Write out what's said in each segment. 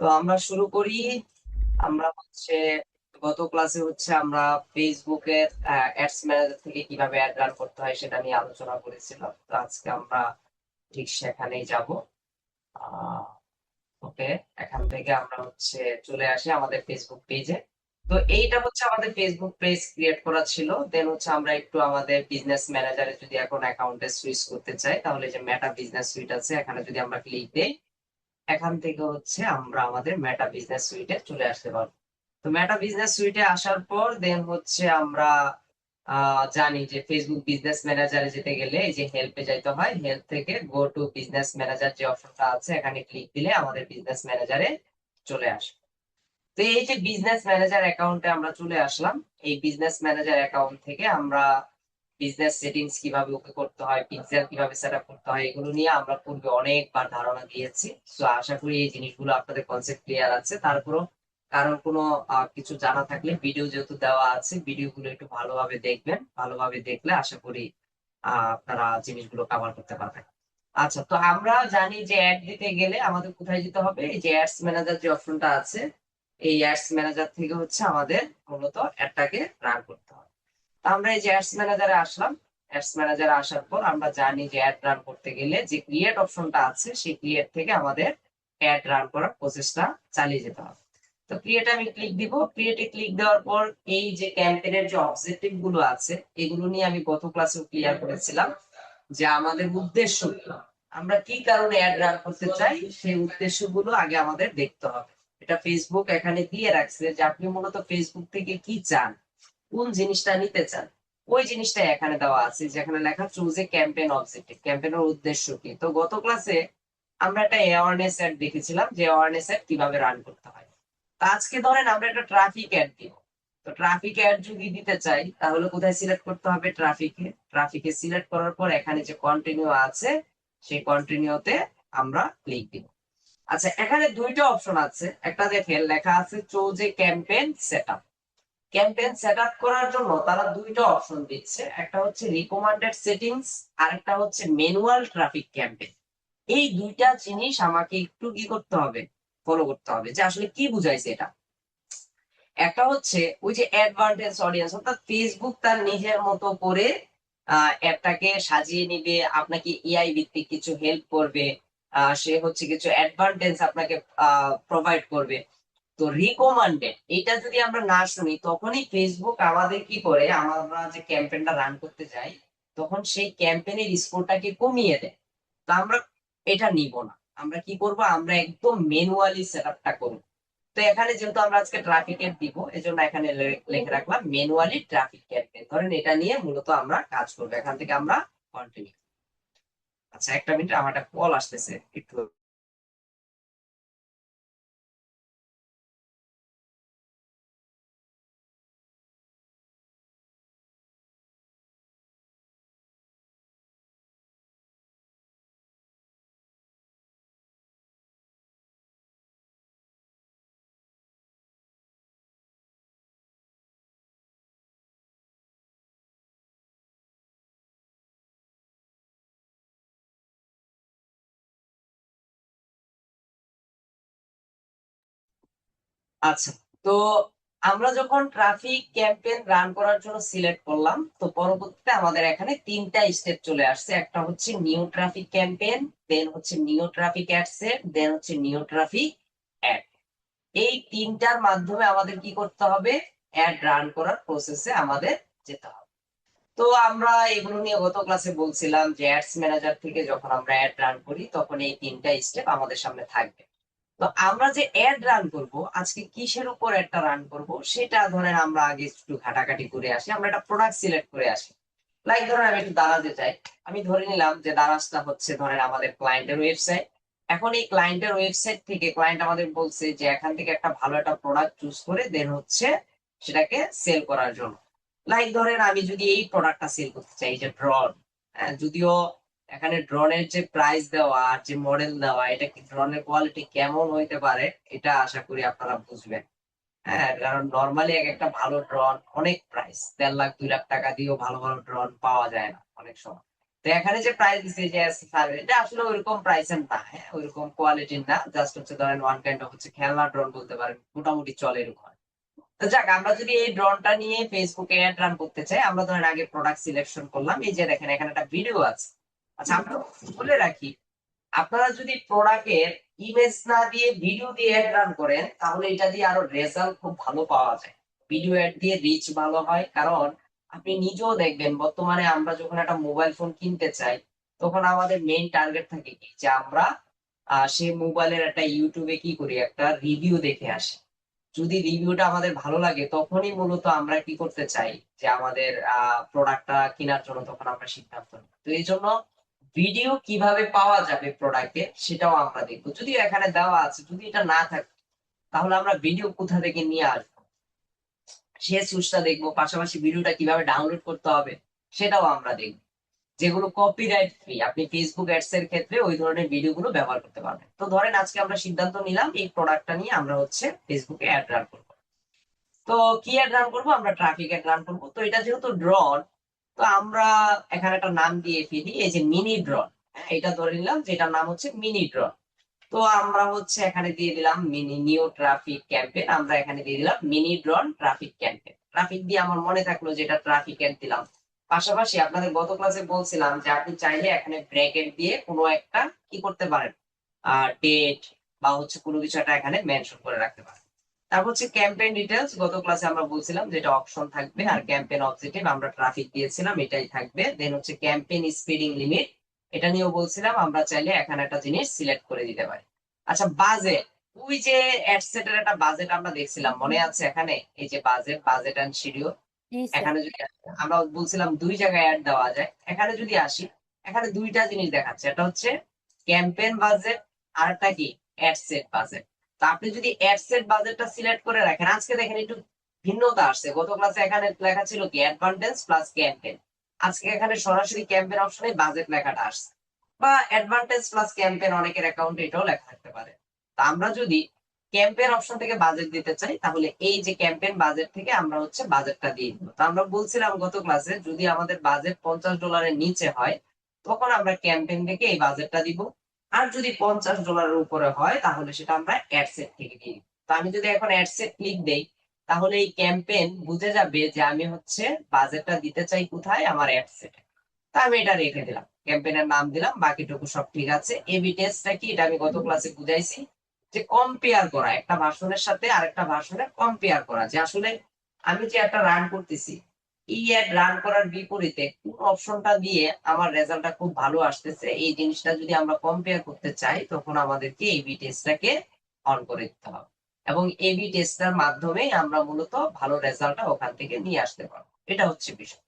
তো আমরা শুরু করি। আমরা গত ক্লাসে আমরা ফেসবুকের অ্যাডস ম্যানেজার থেকে কিভাবে অ্যাড রান করতে হয় সেটা নিয়ে আলোচনা করেছিলাম। তো আজকে আমরা ঠিক সেখানেই যাব। ওকে, এখান থেকে আমরা চলে আসি আমাদের ফেসবুক পেজে। তো এইটা আমাদের ফেসবুক পেজ ক্রিয়েট করা ছিল। দেন আমরা একটু আমাদের বিজনেস ম্যানেজারে যদি এখন অ্যাকাউন্টে সুইচ করতে চাই, তাহলে যে মেটা বিজনেস সুইট আছে এখানে যদি আমরা ক্লিক দেই, এখান থেকে আমরা আমাদের মেটা বিজনেস সুইটে চলে আসতে পারবো। তো মেটা বিজনেস সুইটে আসার পর দেন আমরা জানি যে ফেসবুক বিজনেস ম্যানেজারে যেতে গেলে এই যে হেল্পে যাইতে হয়। হেল্প থেকে গো টু বিজনেস ম্যানেজার যে অপশনটা আছে এখানে ক্লিক দিলে আমাদের বিজনেস ম্যানেজারে চলে আসে। তো এই যে বিজনেস ম্যানেজার অ্যাকাউন্টে আমরা চলে আসলাম। এই বিজনেস ম্যানেজার অ্যাকাউন্ট থেকে আমরা বিজনেস সেটিংস কিভাবে ওকে করতে হয়, পিক্সেল কিভাবে সেট আপ করতে হয়, এগুলো নিয়ে আমরা পূর্বে অনেকবার ধারণা দিয়েছি। তো আশা করি এই জিনিসগুলো আপনাদের কনসেপ্ট ক্লিয়ার আছে। তারপরও কারণ কোনো কিছু জানা থাকলে ভিডিও যেহেতু দেওয়া আছে, ভিডিওগুলো একটু ভালোভাবে দেখবেন। ভালোভাবে দেখলে আশা করি আপনারা জিনিসগুলো কভার করতে পারবেন। আচ্ছা, তো আমরা জানি যে অ্যাড দিতে গেলে আমাদের কোথায় যেতে হবে? এই যে অ্যাডস ম্যানেজার যে অপশনটা আছে, এই অ্যাডস ম্যানেজার থেকে আমাদের মূলত অ্যাডটাকে রান করতে হবে। তো আমরা এই যে অ্যাডস ম্যানেজারে আসলাম। অ্যাডস ম্যানেজারে আসার পর আমরা জানি যে অ্যাড রান করতে গেলে যে ক্রিয়েট অপশনটা আছে, সেই ক্রিয়েট থেকে আমাদের অ্যাড রান করার প্রসেসটা চালিয়ে যেতে হবে। তো ক্রিয়েটে আমি ক্লিক দিব। ক্রিয়েটে ক্লিক দেওয়ার পর এই যে ক্যাম্পেইনের যে অবজেক্টিভ গুলো আছে এগুলো নিয়ে আমি গত ক্লাসেও ক্লিয়ার করেছিলাম যে আমাদের উদ্দেশ্য কি, আমরা কি কারণে অ্যাড রান করতে চাই, সেই উদ্দেশ্যগুলো আগে আমাদের দেখতে হবে। এটা ফেসবুক এখানে দিয়ে রাখছে যে আপনি মূলত ফেসবুক থেকে কি চান, কোন জিনিসটা নিতে চান, ওই জিনিসটা এখানে দেওয়া আছে, যেখানে লেখা চুজ এ ক্যাম্পেইন অবজেক্টিভ, ক্যাম্পেইনের উদ্দেশ্য কি। তো গত ক্লাসে আমরা একটা অ্যাওয়ারনেস অ্যাড দেখেছিলাম যে অ্যাওয়ারনেস অ্যাড কিভাবে রান করতে হয়। তো আজকে ধরেন আমরা একটা ট্রাফিক অ্যাড দিব। তো ট্রাফিক অ্যাড যদি দিতে চাই তাহলে কোথায় সিলেক্ট করতে হবে? ট্রাফিকে। ট্রাফিকে সিলেক্ট করার পর এখানে যে কন্টিনিউ আছে, সেই কন্টিনিউতে আমরা ক্লিক দিব। আচ্ছা, এখানে দুইটা অপশন আছে। একটা দেখেন লেখা আছে choose a campaign setup. Campaign set up করার জন্য তারা দুইটা অপশন দিচ্ছে, একটা রিকমান্ডেড সেটিংস, আর একটা ম্যানুয়াল ট্রাফিক ক্যাম্পেইন। এই দুইটা জিনিস আমাকে একটু কি করতে হবে, ফলো করতে হবে যে আসলে কি বুঝাইছে এটা। একটা ওই যে অ্যাডভান্টেজ অডিয়েন্স, অর্থাৎ ফেসবুক তার নিজের মতো করে অ্যাপটাকে সাজিয়ে নিবে, আপনাকে এআই ভিত্তিক কিছু হেল্প করবে। সে কিছু অ্যাডভান্টেজ আপনাকে প্রোভাইড করবে। তো রিকমান্ডেড এটা যদি আমরা না শুনি, তখনই ফেসবুক আমাদের কি করে, আমরা যে ক্যাম্পেইনটা রান করতে যাই তখন সেই ক্যাম্পেইনের স্কোরটাকে কমিয়ে দেয়। তো আমরা এটা নিব না। আমরা কি করব, আমরা একদম ম্যানুয়ালি সেটআপটা করব। তো এখানে যেহেতু আমরা আজকে ট্রাফিকের দিব, এজন্য এখানে লিখে রাখলাম ম্যানুয়ালি ট্রাফিক ক্যাম্পেইন। ধরেন এটা নিয়ে মূলত আমরা কাজ করবো। এখান থেকে আমরা কন্টিনিউ। আচ্ছা, একটা মিনিট, আমার একটা কল আসতেছে একটু। আচ্ছা, তো আমরা যখন ট্রাফিক ক্যাম্পেইন রান করার জন্য সিলেক্ট করলাম, তো পরবর্তীতে আমাদের এখানে তিনটা স্টেপ চলে আসছে। একটা নিউ ট্রাফিক ক্যাম্পেইন, দেন নিউ ট্রাফিক অ্যাডসেট, দেন নিউ ট্রাফিক অ্যাড। এই তিনটার মাধ্যমে আমাদের কি করতে হবে? অ্যাড রান করার প্রসেসে আমাদের যেতে হবে। তো আমরা এগুলো নিয়ে গত ক্লাসে বলছিলাম যে অ্যাডস ম্যানেজার থেকে যখন আমরা অ্যাড রান করি তখন এই তিনটা স্টেপ আমাদের সামনে থাকবে। তো আমরা যে অ্যাড রান করব, আজকে কিসের উপর একটা রান করব সেটা ধরেন আমরা আগে একটু ঘাটাঘাটি করে আসি। আমরা একটা প্রোডাক্ট সিলেক্ট করে আসি। লাইক ধরেন আমি একটু দারাজে চাই। আমি ধরে নিলাম যে দারাজটা ধরেন আমাদের ক্লায়েন্টের ওয়েবসাইট। এখন এই ক্লায়েন্টের ওয়েবসাইট থেকে ক্লায়েন্ট আমাদের বলছে যে এখান থেকে একটা ভালো একটা প্রোডাক্ট চুজ করে দেন সেটাকে সেল করার জন্য। লাইক ধরেন আমি যদি এই প্রোডাক্টটা সেল করতে চাই, যে ড্রোন। যদিও এখানে ড্রোনের যে প্রাইস দেওয়া আর যে মডেল দেওয়া, এটা কি ড্রোনের কোয়ালিটি কেমন হইতে পারে এটা আশা করি আপনারা বুঝবেন। হ্যাঁ, কারণ নর্মালি এক একটা ভালো ড্রোন অনেক প্রাইস, 1.5 লাখ 2 লাখ টাকা দিয়েও ভালো ভালো ড্রোন পাওয়া যায় না অনেক সময়। তো এখানে যে প্রাইস দিচ্ছে যে স্যার, এটা আসলে ওইরকম প্রাইসের না, হ্যাঁ ওইরকম কোয়ালিটির না, জাস্ট হচ্ছে ধরেন ওয়ান কাইন্ড অফ হচ্ছে খেলনা ড্রোন বলতে পারেন, মোটামুটি চলে এরকম। তো যাক, আমরা যদি এই ড্রোনটা নিয়ে ফেসবুকে অ্যাড রান করতে চাই, আমরা ধরেন আগে প্রোডাক্ট সিলেকশন করলাম, এই যে দেখেন এখানে একটা ভিডিও আছে। আচ্ছা, আমরা বলে রাখি, আপনারা যদি প্রোডাক্টের ইমেজ না দিয়ে ভিডিও দিয়ে অ্যাড রান করেন, তাহলে এটা দিয়ে আরো রেজাল্ট খুব ভালো পাওয়া যায়। ভিডিও অ্যাড দিয়ে রিচ ভালো হয়, কারণ আপনি নিজেও দেখবেন বর্তমানে আমরা যখন একটা মোবাইল ফোন কিনতে চাই, তখন আমাদের মেইন টার্গেট থাকে কি, যে আমরা সেই মোবাইলের একটা ইউটিউবে কি করি, একটা রিভিউ দেখে আসি। যদি রিভিউটা আমাদের ভালো লাগে, তখনই মূলত আমরা কি করতে চাই, যে আমাদের প্রোডাক্টটা কেনার জন্য তখন আমরা সিদ্ধান্ত নিই। তো এই জন্য ভিডিও কিভাবে পাওয়া যাবে প্রোডাক্টের, সেটাও আমরা দেখবো। যদিও এখানে দেওয়া আছে, যদি এটা না থাকে তাহলে আমরা ভিডিও কোথা থেকে নিয়ে আসবো সে সুসটা দেখবো, পাশাপাশি ভিডিওটা কিভাবে ডাউনলোড করতে হবে সেটাও আমরা দেখবো। যেগুলো কপিরাইট ফ্রি, আপনি ফেসবুক অ্যাডস এর ক্ষেত্রে ওই ধরনের ভিডিও গুলো ব্যবহার করতে পারবেন। তো ধরেন আজকে আমরা সিদ্ধান্ত নিলাম এই প্রোডাক্টটা নিয়ে আমরা হচ্ছে ফেসবুকে অ্যাড রান করবো। তো কি অ্যাড রান করবো, আমরা ট্রাফিক অ্যাড রান করবো। তো এটা যেহেতু ড্রোন, তো আমরা এখানে একটা নাম দিয়ে ফেলি, এই যে মিনি ড্রোন। এটা ধরে নিলাম যে এটার নাম হচ্ছে মিনি ড্রোন। তো আমরা হচ্ছে এখানে দিয়ে দিলাম মিনি নিউ ট্রাফিক ক্যাম্পেইন, আমরা এখানে দিয়ে দিলাম mini drone traffic campaign. Traffic দিয়ে আমার মনে থাকলো যে এটা ট্রাফিক অ্যাড দিলাম। পাশাপাশি আপনাদের গত ক্লাসে বলছিলাম যে আপনি চাইলে এখানে ব্র্যাকেট দিয়ে কোনো একটা কি করতে পারেন, ডেট বা হচ্ছে কোনো কিছু একটা এখানে মেনশন করে রাখতে পারেন। তারপর হচ্ছে ক্যাম্পেইন ডিটেলস, গত ক্লাসে আমরা বলছিলাম যে এটা অপশন থাকবে, আর ক্যাম্পেইন অবজেক্টিভ আমরা ট্রাফিক দিয়েছিলাম, এটাই থাকবে। দেন হচ্ছে ক্যাম্পেইন স্পিডিং লিমিট, এটা নিয়েও বলছিলাম আমরা চাইলে এখানে একটা জিনিস সিলেক্ট করে দিতে পারি। আচ্ছা, বাজেট, ওই যে অ্যাডসেটের একটা বাজেট আমরা দেখছিলাম, মনে আছে? এখানে এই যে বাজেট এন্ড শিডিউল, জি স্যার। এখানে যদি আমরা বলছিলাম দুই জায়গায় অ্যাড দেওয়া যায়, এখানে যদি আসি, এখানে দুইটা জিনিস দেখাচ্ছে, এটা হচ্ছে ক্যাম্পেইন বাজেট, আর একটা কি অ্যাডসেট বাজেট। তো আপনি যদি অ্যাডসেট বাজেটটা সিলেক্ট করে রাখেন, আজকে দেখেন একটু ভিন্নতা আসছে। গত ক্লাসে এখানে লেখা ছিল কি অ্যাডভান্টেজ প্লাস ক্যাম্পেইন, আজকে এখানে সরাসরি ক্যাম্পেইন অপশনে বাজেট লেখাটা আসছে। বা অ্যাডভান্টেজ প্লাস ক্যাম্পেইন অনেকের অ্যাকাউন্টে এটাও লেখা থাকতে পারে। তো আমরা যদি ক্যাম্পেইন অপশন থেকে বাজেট দিতে চাই, তাহলে এই যে ক্যাম্পেইন বাজেট থেকে আমরা হচ্ছে বাজেটটা দিয়ে দিব। তো আমরা বলছিলাম গত ক্লাসে, যদি আমাদের বাজেট $50 নিচে হয়, তখন আমরা ক্যাম্পেইন থেকে এই বাজেটটা দিব। আর যদি $50 উপরে হয়, তাহলে সেটা আমরা অ্যাডসেট থেকে দিয়ে দিব। তো আমি যদি এখন অ্যাডসেট ক্লিক দেই, তাহলে এই ক্যাম্পেইন বুঝে যাবে যে আমি হচ্ছে বাজেটটা দিতে চাই কোথায়, আমার অ্যাডসেট। তা আমি এটা রেখে দিলাম, ক্যাম্পেইনের নাম দিলাম, বাকিটুকু সব ঠিক আছে। এবি টেস্টটা কি, এটা আমি গত ক্লাসে বুঝাইছি, যে কম্পেয়ার করা, একটা ভার্সনের সাথে আরেকটা ভার্সনের কম্পেয়ার করা, যে আসলে আমি যে একটা রান করতেছি, এই অ্যাড রান করার বিপরীতে কোন অপশনটা দিয়ে আমার রেজাল্টটা খুব ভালো আসতেছে, এই জিনিসটা যদি আমরা কম্পেয়ার করতে চাই, তখন আমাদেরকে এবি টেস্টটাকে অন করে দিতে হবে। এবং এবি টেস্টটার মাধ্যমে আমরা মূলত ভালো রেজাল্টটা ওখান থেকে নিয়ে আসতে পারবো, এটা হচ্ছে বিষয়।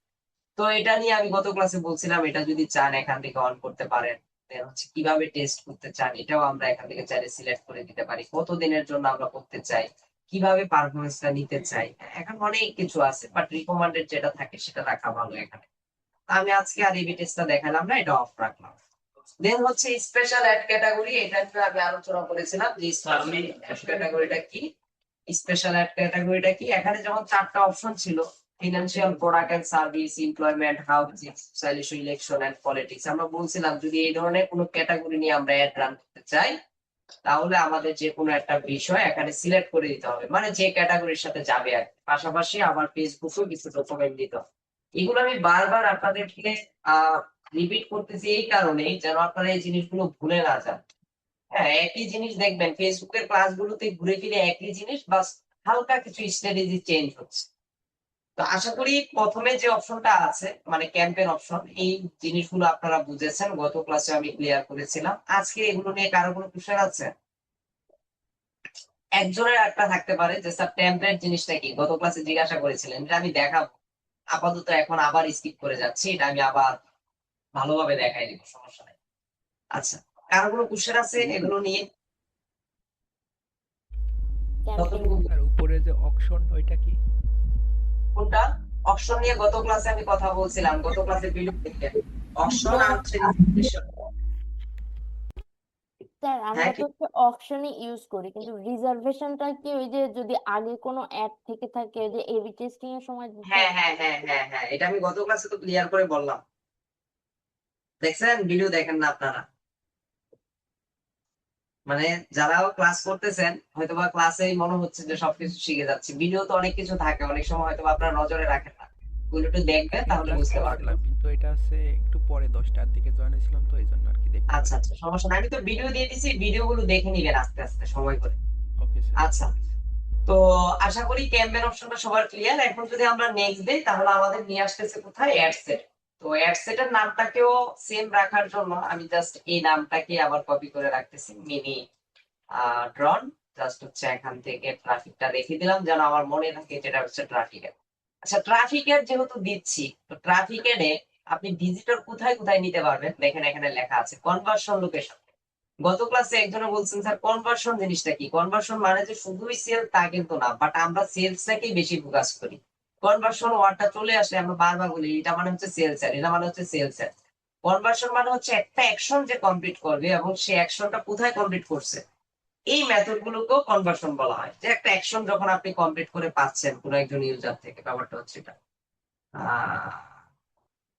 তো এটা নিয়ে আমি গত ক্লাসে বলছিলাম, এটা যদি চান এখান থেকে অন করতে পারেন। Then হচ্ছে কিভাবে টেস্ট করতে চান, এটাও আমরা এখান থেকে চাইলে সিলেক্ট করে দিতে পারি, কত দিনের জন্য আমরা করতে চাই, কিভাবে পারফরমেন্সটা নিতে চাই। এখন অনেক কিছু আছে, বাট রিকমান্ডেড যেটা থাকে সেটা রাখা ভালো এখানে। তা আমি আজকে আর এবি টেস্টটা দেখালাম না, এটা অফ রাখলাম। দেন হচ্ছে স্পেশাল অ্যাড ক্যাটাগরি, এটা নিয়ে আমি আলোচনা করেছিলাম যে স্পেশাল অ্যাড ক্যাটাগরিটা কি। স্পেশাল অ্যাড ক্যাটাগরিটা কি, এখানে যেমন চারটা অপশন ছিল, financial, product and service, employment, housing, stylish, election and politics. আমরা বলছিলাম যদি এই ধরনের কোনো ক্যাটাগরি নিয়ে আমরা অ্যাড রান করতে চাই, তাহলে আমাদের যে কোনো একটা বিষয় এখানে সিলেক্ট করে দিতে হবে, মানে যে ক্যাটাগরির সাথে যাবে আর কি। পাশাপাশি আমার ফেসবুকেও কিছু ডকুমেন্ট দিতে হবে। এগুলো আমি বারবার আপনাদেরকে রিপিট করতেছি এই কারণেই, যেন আপনারা এই জিনিসগুলো ভুলে না যান। হ্যাঁ, একই জিনিস দেখবেন ফেসবুকের ক্লাসগুলোতে ঘুরে ফিরে একই জিনিস, বাস হালকা কিছু স্ট্র্যাটেজি চেঞ্জ হচ্ছে। তো আশা করি প্রথমে যে অপশনটা আছে মানে ক্যাম্পেইন অপশন, এই জিনিসগুলো আপনারা বুঝেছেন, গত ক্লাসে আমি ক্লিয়ার করেছিলাম। আজকে এগুলো নিয়ে কারো কোনো কোশ্চেন আছে? একজনের একটা থাকতে পারে যে স্যার টেমপ্লেট জিনিসটা কি, গত ক্লাসে জিজ্ঞাসা করেছিলেন, এটা আমি দেখাবো। আপাতত এখন আবার স্কিপ করে যাচ্ছি, এটা আমি আবার ভালোভাবে দেখাই দিব, সমস্যা নাই। আচ্ছা, কারো কোনো কোশ্চেন আছে এগুলো নিয়ে? ক্যাম্পেইন। কতটুকু? আর উপরে যে অকশন ওইটা কি? কোনটা? অপশন নিয়ে গত ক্লাসে আমি কথা বলছিলাম, গত ক্লাসে ভিডিও দেখে। অপশন আর হচ্ছে রিজার্ভেশন। স্যার আমরা হ্যাঁ তো কি? হচ্ছে অপশনই ইউজ করি, কিন্তু রিজার্ভেশনটা কি ওই যে যদি আগে কোনো অ্যাড থেকে থাকে, ওই যে এবি টেস্টিং এর সময় দিতে হ্যাঁ হয়? হ্যাঁ হ্যাঁ হ্যাঁ হ্যাঁ, এটা আমি গত ক্লাসে তো ক্লিয়ার করে বললাম। দেখছেন? ভিডিও দেখেন না আপনারা? মানে যারাও ক্লাস করতেছেন হয়তোবা ক্লাসেই মনে হচ্ছে যে সবকিছু শিখে যাচ্ছি। ভিডিও তো অনেক কিছু থাকে। অনেক সময় হয়তোবা আপনারা নজরে রাখেন না। ওগুলো একটু দেখবেন আগে তাহলে ক্লাস বুঝতে পারবেন। করছিলাম কিন্তু এটা হচ্ছে একটু পরে 10টার দিকে জয়েন হয়েছিলাম তো এই জন্য আর কি দেখতে আচ্ছা, পারিনি। আচ্ছা, সমস্যা নাই। আমি তো ভিডিও দিয়ে দিছি। ভিডিওগুলো দেখে নিবেন আস্তে, আস্তে সময় করে। Okay sir. আচ্ছা। তো আশা করি ক্যাম্পেইন অপশনটা সবার ক্লিয়ার। এখন যদি আমরা নেক্সট দেই তাহলে আমাদের নিয়ে আসতেছে কোথায়? অ্যাডসেট। তো অ্যাডসেটের নামটাকেও সেম রাখার জন্য আমি জাস্ট এই নামটাকে আবার কপি করে রাখতেছি। Mini drone. জাস্ট হচ্ছে এখান থেকে ট্রাফিকটা রেখে দিলাম যেন আমার মনে থাকে যেটা হচ্ছে ট্রাফিক অ্যাড। আচ্ছা, ট্রাফিক অ্যাড যেহেতু দিচ্ছি, তো ট্রাফিক অ্যাডে আপনি ভিজিটর কোথায় কোথায় নিতে পারবেন দেখেন এখানে লেখা আছে কনভার্সন লোকেশন। গত ক্লাসে একজনে বলছেন স্যার কনভার্সন জিনিসটা কি? কনভার্সন মানে যে শুধুই সেল তা কিন্তু না, বাট আমরা সেলসটাকেই বেশি ফোকাস করি। কনভার্সন ওয়ার্ডটা চলে আসলে আমরা বারবার বলি এটা মানে হচ্ছে সেলস এর, এটা মানে হচ্ছে সেলস এর। কনভার্সন মানে হচ্ছে একটা অ্যাকশন যে কমপ্লিট করবে এবং সে অ্যাকশনটা কোথায় কমপ্লিট করছে, এই মেথড গুলোকেও কনভার্সন বলা হয়। যে একটা অ্যাকশন যখন আপনি কমপ্লিট করে পাচ্ছেন কোনো একজন ইউজার থেকে, ব্যাপারটা হচ্ছে এটা। আহ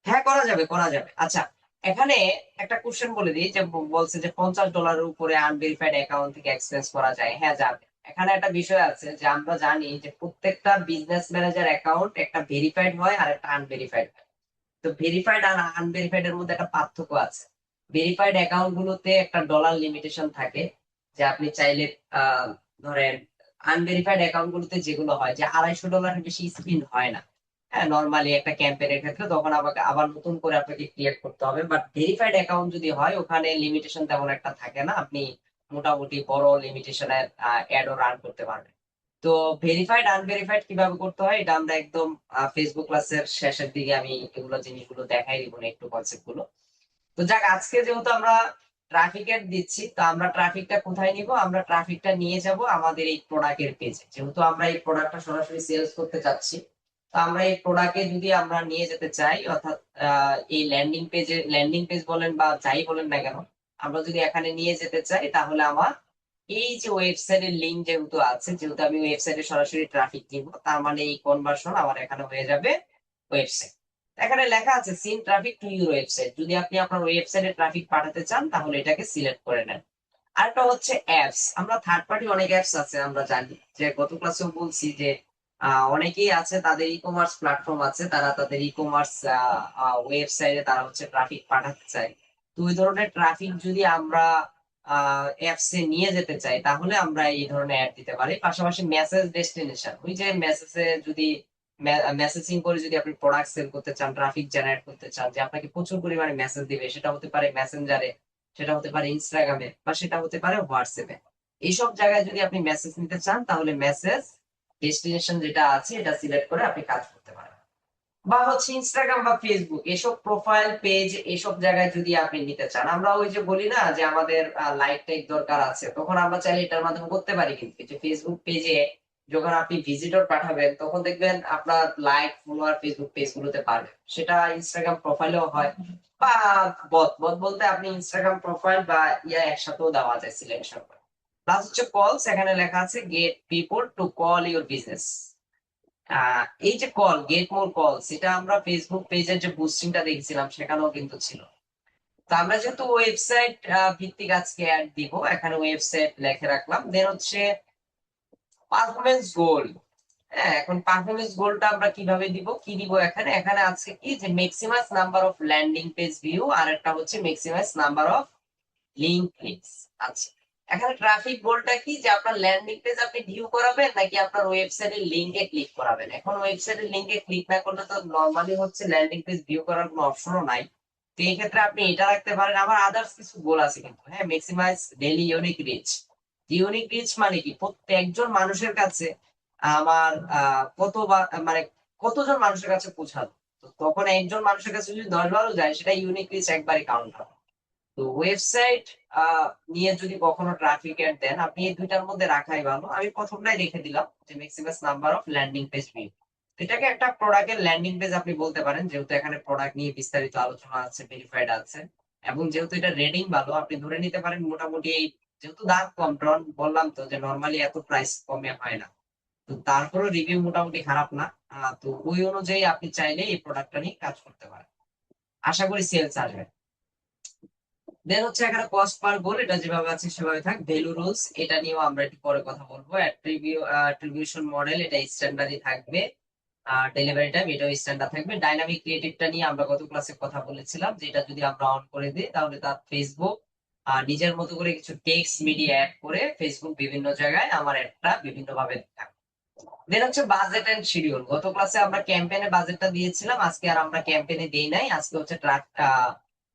হ্যাঁ, করা যাবে, করা যাবে। আচ্ছা, এখানে একটা কোশ্চেন বলে দিই যে বলছে যে $50 উপরে আনভেরিফাইড অ্যাকাউন্ট থেকে এক্সপেন্স করা যায়। হ্যাঁ, যাবে। এখানে একটা বিষয় আছে যে আমরা জানি যে প্রত্যেকটা বিজনেস ম্যানেজার অ্যাকাউন্ট একটা ভেরিফাইড হয় আর একটা আনভেরিফাইড হয়। তো ভেরিফাইড আর আনভেরিফাইড এর মধ্যে একটা পার্থক্য আছে। ভেরিফাইড অ্যাকাউন্ট গুলোতে একটা ডলার লিমিটেশন থাকে যে আপনি চাইলে ধরেন আনভেরিফাইড অ্যাকাউন্ট গুলোতে যেগুলো হয় যে $250 বেশি স্পিন হয় না। হ্যাঁ, নরমালি একটা ক্যাম্পেইনের ক্ষেত্রে তখন আমাকে আবার নতুন করে আপনাকে ক্রিয়েট করতে হবে। বাট ভেরিফাইড অ্যাকাউন্ট যদি হয় ওখানে লিমিটেশন তেমন একটা থাকে না। আপনি মোটামুটি বড় লিমিটেশনের অ্যাডও রান করতে পারবেন। তো ভেরিফাইড আনভেরিফাইড কিভাবে করতে হয় এটা আমরা একদম ফেসবুক ক্লাসের শেষের দিকে আমি এগুলো জিনিসগুলো দেখাই দিব না একটু কনসেপ্ট গুলো। তো যাক, আজকে যেহেতু আমরা ট্রাফিক এড দিচ্ছি, তো আমরা ট্রাফিকটা কোথায় নিব? আমরা ট্রাফিকটা নিয়ে যাব আমাদের এই প্রোডাক্টের পেজে। যেহেতু আমরা এই প্রোডাক্টটা সরাসরি সেলস করতে চাচ্ছি, তো আমরা এই প্রোডাক্টে যদি আমরা নিয়ে যেতে চাই, অর্থাৎ এই ল্যান্ডিং পেজ বলেন বা যাই বলেন না কেন, আমরা যদি এখানে নিয়ে যেতে চাই তাহলে আমার এই যে ওয়েবসাইটের লিঙ্ক যেহেতু আছে, যেহেতু আমি ওয়েবসাইটে সরাসরি ট্রাফিক দিব, তার মানে এই কনভার্সন আমার এখানে হয়ে যাবে ওয়েবসাইট। এখানে লেখা আছে send traffic to your website. যদি আপনি আপনার ওয়েবসাইটে ট্রাফিক পাঠাতে চান তাহলে এটাকে সিলেক্ট করে নেন। আরেকটা হচ্ছে অ্যাপস। আমরা থার্ড পার্টি অনেক অ্যাপস আছে আমরা জানি, যে গত ক্লাসেও বলছি যে অনেকেই আছে তাদের ই কমার্স প্ল্যাটফর্ম আছে, তারা তাদের ই কমার্স ওয়েবসাইটে তারা হচ্ছে ট্রাফিক পাঠাতে চায়। তো ওই ধরনের ট্রাফিক যদি আমরা অ্যাপস এ নিয়ে যেতে চাই তাহলে আমরা এই ধরনের অ্যাড দিতে পারি। পাশাপাশি মেসেজ ডেস্টিনেশন, ওই যে মেসেজে যদি মেসেজিং করে যদি আপনি প্রোডাক্ট সেল করতে চান, ট্রাফিক জেনারেট করতে চান, যে আপনাকে প্রচুর পরিমাণে মেসেজ দিবে, সেটা হতে পারে মেসেঞ্জারে, সেটা হতে পারে ইনস্টাগ্রামে, বা সেটা হতে পারে হোয়াটসঅ্যাপে। এইসব জায়গায় যদি আপনি মেসেজ নিতে চান তাহলে মেসেজ ডেস্টিনেশন যেটা আছে এটা সিলেক্ট করে আপনি কাজ করতে পারেন। বা হচ্ছে ইনস্টাগ্রাম বা ফেসবুক এসব প্রোফাইল পেজ এসব জায়গায় যদি আপনি নিতে চান, আমরা ওই যে বলি না যে আমাদের লাইক টাইক দরকার আছে, তখন আমরা চাইলে এটার মাধ্যমে করতে পারি। কিন্তু যে ফেসবুক পেজে যখন আপনি ভিজিটর পাঠাবেন তখন দেখবেন আপনার লাইক ফলোয়ার ফেসবুক পেজ গুলোতে পারবেন, সেটা ইনস্টাগ্রাম প্রোফাইলেও হয়। বা বট বট বলতে আপনি ইনস্টাগ্রাম প্রোফাইল বা একসাথেও দেওয়া যায় সিলেকশন করে। প্লাস হচ্ছে কলস, এখানে লেখা আছে gate people to call your business. এই যে গেট মোর কলস, এটা আমরা ফেসবুক পেজের যে বুস্টিংটা দেখছিলাম সেখানেও কিন্তু ছিল। তো আমরা যেহেতু ওয়েবসাইট ভিত্তিক আজকে অ্যাড দিব, এখানে ওয়েবসাইট লিখে রাখলাম। দেন হচ্ছে পারফরমেন্স গোল। হ্যাঁ, এখন পারফরমেন্স গোলটা আমরা কিভাবে দিব, কি দিব? এখানে এখানে আছে কি যে maximus number of landing page view, আর একটা হচ্ছে maximus number of link clicks. আচ্ছা, এখানে ট্রাফিক গোলটা কি, যে আপনার ল্যান্ডিং পেজ আপনি ভিউ করাবেন নাকি আপনার ওয়েবসাইটের লিংকে ক্লিক করাবেন। এখন ওয়েবসাইটের লিংকে ক্লিক না করলে তো নরমালি হচ্ছে ল্যান্ডিং পেজ ভিউ করার কোনো অপশনও নাই। তো এই ক্ষেত্রে আপনি এটা রাখতে পারেন। আবার আদার্স কিছু গোল আছে কিন্তু, হ্যাঁ, maximize daily unique reach. Unique reach মানে কি, প্রত্যেকজন মানুষের কাছে আমার মানে কতজন মানুষের কাছে পৌঁছালো। তো তখন একজন মানুষের কাছে যদি 10-12 যায় সেটা ইউনিক রিচ একবারই কাউন্ট হবে। তো ওয়েবসাইট নিয়ে যদি কখনো ট্রাফিক এড দেন, আপনি এই দুইটার মধ্যে রাখাই ভালো। আমি প্রথমটাই রেখে দিলাম যে maximum number of landing page view. এটাকে একটা প্রোডাক্টের ল্যান্ডিং পেজ আপনি বলতে পারেন, যেহেতু এখানে প্রোডাক্ট নিয়ে বিস্তারিত আলোচনা আছে, ভেরিফাইড আছে, এবং যেহেতু এটা রেটিং ভালো, আপনি ধরে নিতে পারেন মোটামুটি এই, যেহেতু দাম কম, কারণ বললাম তো যে নরমালি এত প্রাইস কমে হয় না, তো তারপরেও রিভিউ মোটামুটি খারাপ না। তো ওই অনুযায়ী আপনি চাইলে এই প্রোডাক্টটা নিয়ে কাজ করতে পারেন। আশা করি সেলস আসবে। দেন হচ্ছে এখানে কস্ট পার গোল, এটা যেভাবে আছে সেভাবে থাক। ভ্যালু রুলস, এটা নিয়েও আমরা একটু পরে কথা বলবো। অ্যাট্রিবিউশন মডেল, এটা স্ট্যান্ডার্ডই থাকবে। ডেলিভারি টাইম, এটাও স্ট্যান্ডার্ড থাকবে। ডাইনামিক ক্রিয়েটিভটা নিয়ে আমরা গত ক্লাসে কথা বলেছিলাম যে এটা যদি আমরা অন করে দিই তাহলে তার ফেসবুক নিজের মতো করে কিছু টেক্সট মিডিয়া অ্যাড করে ফেসবুক বিভিন্ন জায়গায় আমার অ্যাডটা বিভিন্ন ভাবে থাকবে। দেন হচ্ছে বাজেট এন্ড শিডিউল। গত ক্লাসে আমরা ক্যাম্পেইনে বাজেটটা দিয়েছিলাম, আজকে আর আমরা ক্যাম্পেইনে দেই নাই, আজকে হচ্ছে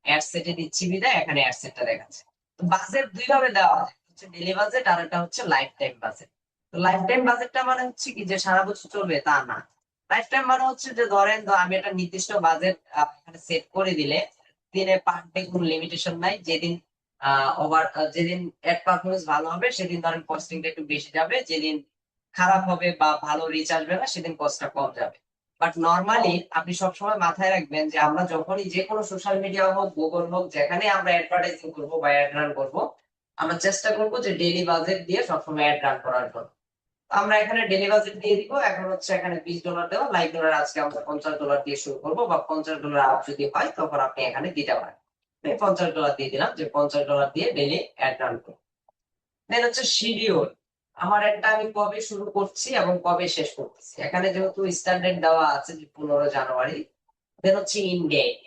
অ্যাড সেটে দিচ্ছি বিদায়, এখানে অ্যাড সেটটা দেখাচ্ছে। তো বাজেট দুই ভাবে দেওয়া হয়, হচ্ছে ডেইলি বাজেট আর একটা হচ্ছে লাইফ টাইম বাজেট। তো লাইফ টাইম বাজেটটা মানে হচ্ছে কি যে সারা বছর চলবে তা না। লাইফ টাইম মানে হচ্ছে যে ধরেন আমি একটা নির্দিষ্ট বাজেট এখানে সেট করে দিলে দিনে পার ডে কোনো লিমিটেশন নাই, যেদিন যেদিন অ্যাড পারফরমেন্স ভালো হবে সেদিন ধরেন কস্টিংটা একটু বেশি যাবে, যেদিন খারাপ হবে বা ভালো রিচ আসবে না সেদিন কস্টটা কম যাবে। বাট নর্মালি আপনি সবসময় মাথায় রাখবেন যে আমরা যখনই যে কোনো সোশ্যাল মিডিয়া হোক, গুগল হোক, যেখানে আমরা অ্যাডভার্টাইজিং করবো বা অ্যাড রান করবো, আমরা চেষ্টা করবো যে ডেইলি বাজেট দিয়ে সবসময় অ্যাড রান করার জন্য। তো আমরা এখানে ডেইলি বাজেট দিয়ে দিব। এখন হচ্ছে এখানে $20 দেওয়া, লাইক ডলার আজকে আমরা $50 দিয়ে শুরু করবো, বা $50 আপ যদি হয় তখন আপনি এখানে দিতে পারেন। আমি $50 দিয়ে দিলাম যে $50 দিয়ে ডেইলি অ্যাড রান করবো। দেন হচ্ছে শিডিউল, আমার একটা আমি কবে শুরু করছি এবং কবে শেষ করতেছি। এখানে যেহেতু স্ট্যান্ডার্ড দেওয়া আছে যে 15 জানুয়ারি। দেন হচ্ছে ইনডেট,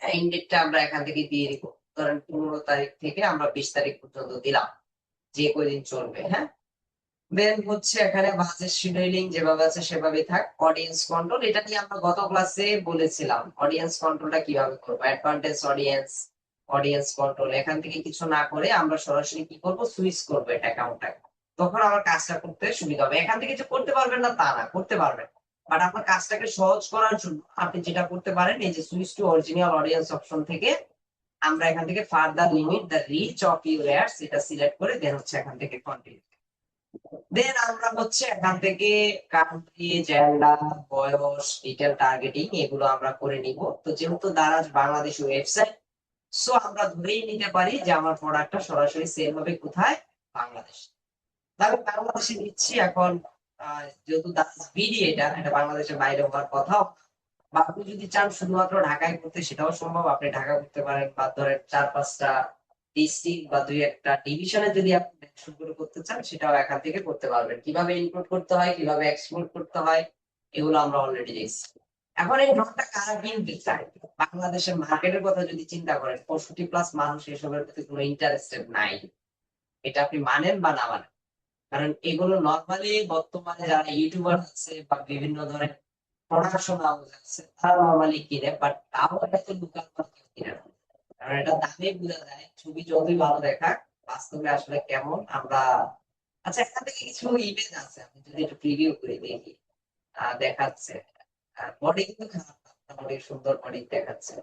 ইনডেটটা আমরা এখান থেকে দিয়ে দিব। ধরেন 15 তারিখ থেকে আমরা 20 তারিখ পর্যন্ত দিলাম, যে কয়দিন চলবে। হ্যাঁ, দেন হচ্ছে এখানে বাজেট শিডিউলিং যেভাবে আছে সেভাবেই থাক। অডিয়েন্স কন্ট্রোল, এটা নিয়ে আমরা গত ক্লাসে বলেছিলাম অডিয়েন্স কন্ট্রোলটা কিভাবে করবো। অ্যাডভান্টেজ অডিয়েন্স, অডিয়েন্স কন্ট্রোল, এখান থেকে কিছু না করে আমরা সরাসরি কি করবো, সুইচ করবো এটা অ্যাকাউন্টটাকে। তখন আমার কাজটা করতে সুবিধা হবে। এখান থেকে যে করতে পারবেন না তা না, করতে পারবেন। বাট আপনার কাজটাকে সহজ করার জন্য আপনি যেটা করতে পারেন, এই যে switch to original audience option থেকে আমরা এখান থেকে further limit the reach of your ads এটা সিলেক্ট করে দেন হচ্ছে এখান থেকে কন্টিনিউ। দেন আমরা হচ্ছে এখান থেকে কান্ট্রি, জেন্ডার, বয়স, ডিটেল টার্গেটিং এগুলো আমরা করে নিব। তো যেহেতু দারাজ বাংলাদেশ ওয়েবসাইট, সো আমরা ধরেই নিতে পারি যে আমার প্রোডাক্টটা সরাসরি সেল হবে কোথায়, বাংলাদেশ। তাহলে বাংলাদেশে দিচ্ছি এখন। যেহেতু দারাজ বিডি এটা এটা বাংলাদেশের বাইরে হওয়ার কথা, বা আপনি যদি চান শুধুমাত্র ঢাকায় করতে সেটাও সম্ভব, আপনি ঢাকা করতে পারেন। বা ধরেন 4-5টা ডিস্ট্রিক্ট বা 2-1টা ডিভিশনে যদি আপনি মেনশন করে করতে চান সেটাও এখান থেকে করতে পারবেন। কিভাবে ইনপুট করতে হয়, কিভাবে এক্সপোর্ট করতে হয়, এগুলো আমরা অলরেডি দেখছি। এখন এই ড্রপটা কারা কিনতে চায়? বাংলাদেশের মার্কেটের কথা যদি চিন্তা করেন, 65+ মানুষ এসবের প্রতি কোনো ইন্টারেস্টেড নাই। এটা আপনি মানেন বা না মানেন, কারণ এগুলো নর্মালি বর্তমানে যারা ইউটিউবার আছে বা বিভিন্ন ধরনের প্রোডাকশন হাউস আছে তারা নর্মালি কিনে, বাট তাও এটা তো লোকাল কেউ কিনে না। কারণ এটা দামে বোঝা যায়, ছবি যতই ভালো দেখাক বাস্তবে আসলে কেমন আমরা। আচ্ছা, এখান থেকে কিছু ইমেজ আছে, আমি যদি একটু প্রিভিউ করে দেখি। দেখাচ্ছে বডি কিন্তু খারাপ না, মোটামুটি সুন্দর বডি দেখাচ্ছে।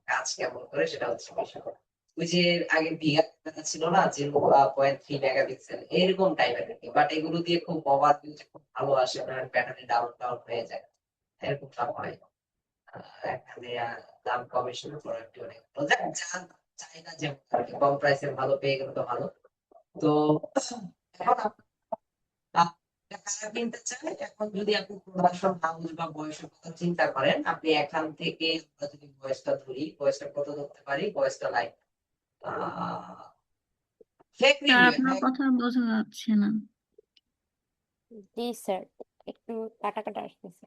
কাজ কেমন করে সেটা হচ্ছে বিষয়। ওই যে আগে ভিগা ক্যামেরা ছিল না, যে 0.3 মেগাপিক্সেল এরকম টাইপের আর কি, বাট এগুলো দিয়ে খুব ওভার ভিউ খুব ভালো আসে, ব্যাটারি ডাউন ডাউন হয়ে যায়, এরকমটা হয়। এখানে দাম কমিশন প্রোডাক্ট অনেক ভালো। যাক, যার চাহিদা যেমন আর কি, কম প্রাইসে ভালো পেয়ে গেলে তো ভালো। তো এখন কারা কিনতে চায়, এখন যদি আপনি প্রোডাকশন হাউস বা বয়সের কথা চিন্তা করেন, আপনি এখান থেকে আমরা যদি বয়সটা ধরি, বয়সটা কত ধরতে পারি, বয়সটা লাইক ফেক স্যার রিভিউ। আপনার কথা বোঝা যাচ্ছে না। জি স্যার, একটু কাটা কাটা আসতেছে।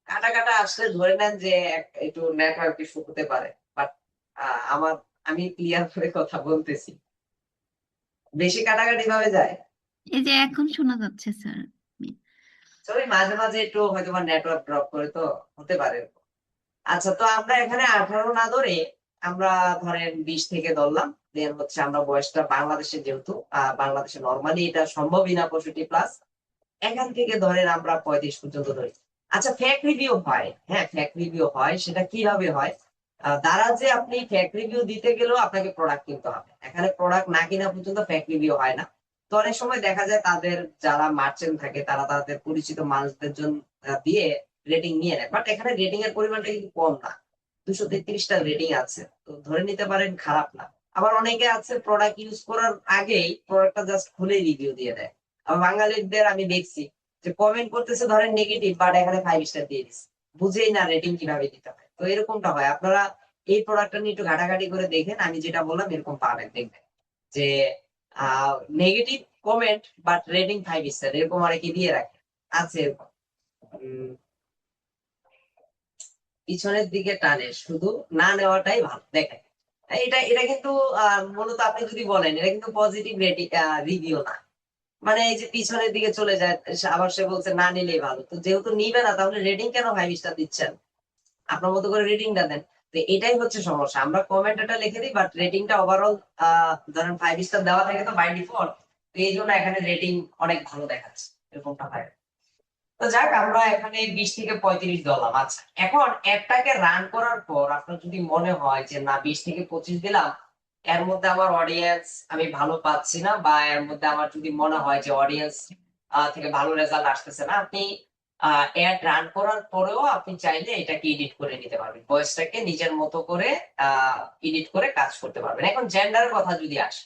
কাটা কাটা আসলে ধরে নেন যে একটু নেটওয়ার্ক ইস্যু হতে পারে। বাট আমার আমি ক্লিয়ার করে কথা বলতেছি। বেশি কাটাকাটি ভাবে যায়, এই যে এখন শোনা যাচ্ছে স্যার। সরি, মাঝে মাঝে একটু হয়তো বা নেটওয়ার্ক ড্রপ করে, তো হতে পারে। আচ্ছা, তো আমরা এখানে 18 না ধরে আমরা ধরেন 20 থেকে ধরলাম। দেন হচ্ছে আমরা বয়সটা বাংলাদেশে, যেহেতু বাংলাদেশে নর্মালি এটা সম্ভবই না 65+, এখান থেকে ধরেন আমরা 35 পর্যন্ত ধরি। আচ্ছা, ফেক রিভিউ হয়, হ্যাঁ ফেক রিভিউ হয়। সেটা কিভাবে হয়? দ্বারা যে আপনি ফেক রিভিউ দিতে গেলেও আপনাকে প্রোডাক্ট কিনতে হবে, এখানে প্রোডাক্ট না কিনা পর্যন্ত ফেক রিভিউ হয় না। তো অনেক সময় দেখা যায় তাদের যারা মার্চেন্ট থাকে তারা তাদের পরিচিত মানুষদের জন্য দিয়ে রেটিং নিয়ে নেয়, বাট এখানে রেটিং এর পরিমাণটা কিন্তু কম না। 233টা রেটিং আছে, তো ধরে নিতে পারেন খারাপ না। আবার অনেকে আছে প্রোডাক্ট ইউজ করার আগেই প্রোডাক্টটা জাস্ট খুলে রিভিউ দিয়ে দেয়। আবার বাঙালিদের আমি দেখছি যে কমেন্ট করতেছে ধরেন নেগেটিভ, বাট এখানে 5 স্টার দিয়ে দিচ্ছে, বুঝেই না রেটিং কিভাবে দিতে হয়। তো এরকমটা হয়। আপনারা এই প্রোডাক্টটা নিয়ে একটু ঘাটাঘাটি করে দেখেন, আমি যেটা বললাম এরকম পাবেন, দেখবেন যে negative comment but rating 5 star এরকম অনেকে দিয়ে রাখে, আছে এরকম। উম, পিছনের দিকে টানে, শুধু না নেওয়াটাই ভালো। দেখেন এটা এটা কিন্তু মূলত আপনি যদি বলেন এটা কিন্তু পজিটিভ রেটিং রিভিউ না, মানে এই যে পিছনের দিকে চলে যায়, আবার সে বলছে না নিলেই ভালো। তো যেহেতু নিবে না, তাহলে রেটিং কেন 5 স্টার দিচ্ছেন? আপনার মতো করে রেটিংটা দেন। তো এটাই হচ্ছে সমস্যা, আমরা কমেন্ট এটা লিখে দিই বাট রেটিংটা ওভারঅল ধরেন 5 স্টার দেওয়া থাকে তো বাই ডিফল্ট, তো এই জন্য এখানে রেটিং অনেক ভালো দেখাচ্ছে, এরকমটা হয়। তো যাক, আমরা এখানে 20 থেকে 35 দিলাম। আচ্ছা, এখন অ্যাপটাকে রান করার পর আপনার যদি মনে হয় যে না 20 থেকে 25 দিলাম, এর মধ্যে আমার অডিয়েন্স আমি ভালো পাচ্ছি না, বা এর মধ্যে আমার যদি মনে হয় যে অডিয়েন্স থেকে ভালো রেজাল্ট আসতেছে না, আপনি অ্যাড রান করার পরেও আপনি চাইলে এটাকে এডিট করে নিতে পারবেন, ভয়েসটাকে নিজের মতো করে এডিট করে কাজ করতে পারবেন। এখন জেন্ডারের কথা যদি আসে,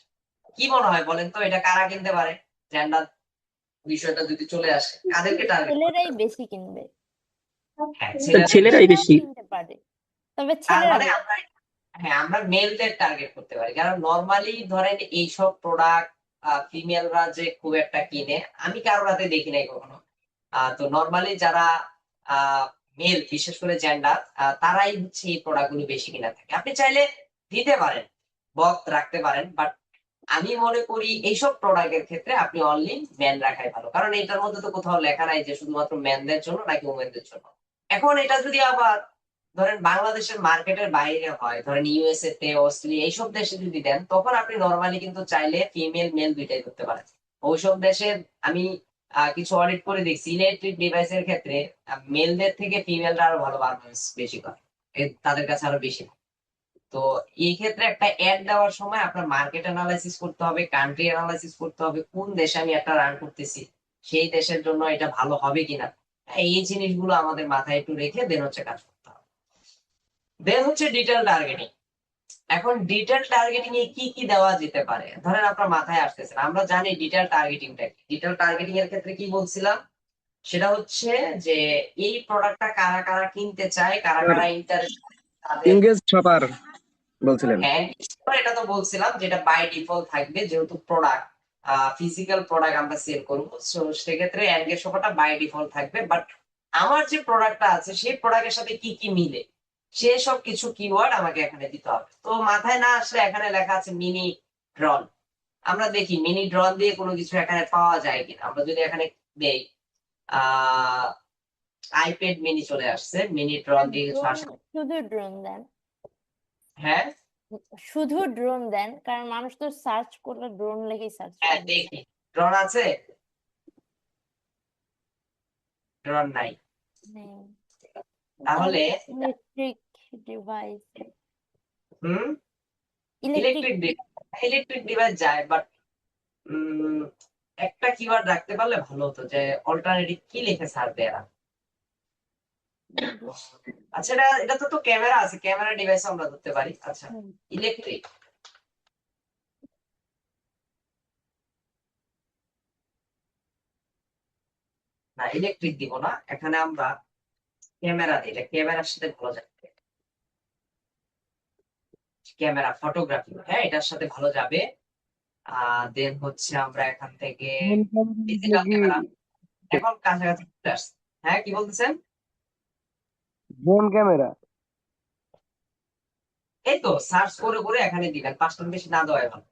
কি মনে হয় বলেন তো, এটা কারা কিনতে পারে? জেন্ডার বিষয়টা যদি চলে আসে, কাদেরকে টার্গেট করতে ছেলেরাই পারে? বেশি কিনবে, হ্যাঁ, ছেলেরাই মেয়েরাও বেশি। কিনতে পারে, তবে তার ছেলেরা মানে বেশি। আমরা, হ্যাঁ, আমরা মেলদের টার্গেট করতে পারি, কারণ নর্মালি ধরেন এইসব প্রোডাক্ট ফিমেলরা যে খুব একটা কিনে, আমি কারোর হাতে দেখি নাই কখনো। তো নর্মালি যারা মেল, বিশেষ করে জেন্ডার, তারাই হচ্ছে এই প্রোডাক্ট গুলো বেশি কিনা থাকে। আপনি চাইলে দিতে পারেন, বক্স রাখতে পারেন, বাট আমি মনে করি এইসব প্রোডাক্টের ক্ষেত্রে আপনি অনলি ম্যান রাখাই ভালো, কারণ এটার মধ্যে তো কোথাও লেখা নাই যে শুধুমাত্র ম্যানদের জন্য নাকি ওমেনদের জন্য। এখন এটা যদি আবার ধরেন বাংলাদেশের মার্কেটের বাইরে হয়, ধরেন ইউএসএ তে, অস্ট্রেলিয়া, এইসব দেশে যদি দেন, তখন আপনি নর্মালি কিন্তু চাইলে ফিমেল মেল দুইটাই করতে পারেন। ওইসব দেশে আমি কিছু অডিট করে দেখছি, ইলেকট্রিক ডিভাইসের ক্ষেত্রে মেলদের থেকে ফিমেলরা আরো ভালো পারফরমেন্স বেশি করে, তাদের কাছে আরো বেশি। তো এই ক্ষেত্রে একটা অ্যাড দেওয়ার সময় আপনার মার্কেট অ্যানালাইসিস করতে হবে, কান্ট্রি অ্যানালাইসিস করতে হবে, কোন দেশে আমি একটা রান করতেছি, সেই দেশের জন্য এটা ভালো হবে কিনা। এই জিনিসগুলো আমাদের মাথায় একটু রেখে দেন হচ্ছে কাজ করতে হবে। দেন হচ্ছে ডিটেল টার্গেটিং। এখন ডিটেল টার্গেটিং এ কি কি দেওয়া যেতে পারে, ধরেন আপনার মাথায় আসতেছে না। আমরা জানি ডিটেল টার্গেটিংটা কি। ডিটেল টার্গেটিং এর ক্ষেত্রে কি বলছিলাম, সেটা হচ্ছে যে এই প্রোডাক্টটা কারা কারা কিনতে চায়, কারা কারা ইন্টারেস্ট, তাদের। ইংরেজ শপার বলছিলেন। হ্যাঁ, এটা তো বলছিলাম যেটা বাই ডিফল্ট থাকবে, যেহেতু প্রোডাক্ট ফিজিক্যাল প্রোডাক্ট আমরা সেল করবো, সো সেক্ষেত্রে এনগেজ হওয়াটা বাই ডিফল্ট থাকবে। বাট আমার যে প্রোডাক্টটা আছে সেই প্রোডাক্টের সাথে কি কি মিলে, সেসব কিছু কিওয়ার্ড আমাকে এখানে দিতে হবে। তো মাথায় না আসলে এখানে লেখা আছে মিনি ড্রন, আমরা দেখি মিনি ড্রন দিয়ে কোনো কিছু এখানে পাওয়া যায় কিনা। আমরা যদি এখানে দেই আইপ্যাড মিনি, চলে আসছে, মিনি ড্রন দিয়ে কিছু ড্রোন, আসে। শুধু ড্রোন দেন, হ্যাঁ, শুধু ড্রোন দেন, কারণ মানুষ তো সার্চ করলে ড্রোন লেগেই সার্চ হ্যাঁ, করবে। দেখি ড্রন আছে, ড্রন নাই, তাহলে ইলেকট্রিক ডিভাইস, হুম ইলেকট্রিক ইলেকট্রিক ডিভাইস যায়, বাট একটা কিওয়ার্ড রাখতে পারলে ভালো হতো, যে অল্টারনেটিভ কি লিখে সার্চ দেয়া। আচ্ছা, এটা এটা তো ক্যামেরা আছে, ক্যামেরা ডিভাইস আমরা ধরতে পারি। আচ্ছা, ইলেকট্রিক, না ইলেকট্রিক দিব না, এখানে আমরা ক্যামেরা দিই, এটা ক্যামেরার সাথে ভালো যাবে। ক্যামেরা ফটোগ্রাফি, হ্যাঁ, এটার সাথে ভালো যাবে। দেন হচ্ছে আমরা এখান থেকে ডিজিটাল ক্যামেরা, এখন কাছাকাছি চলে আসছে। হ্যাঁ, কি বলতেছেন? Drone camera. এই তো সার্চ করে করে এখানে দিবেন, 5টার বেশি না দেওয়াই ভালো।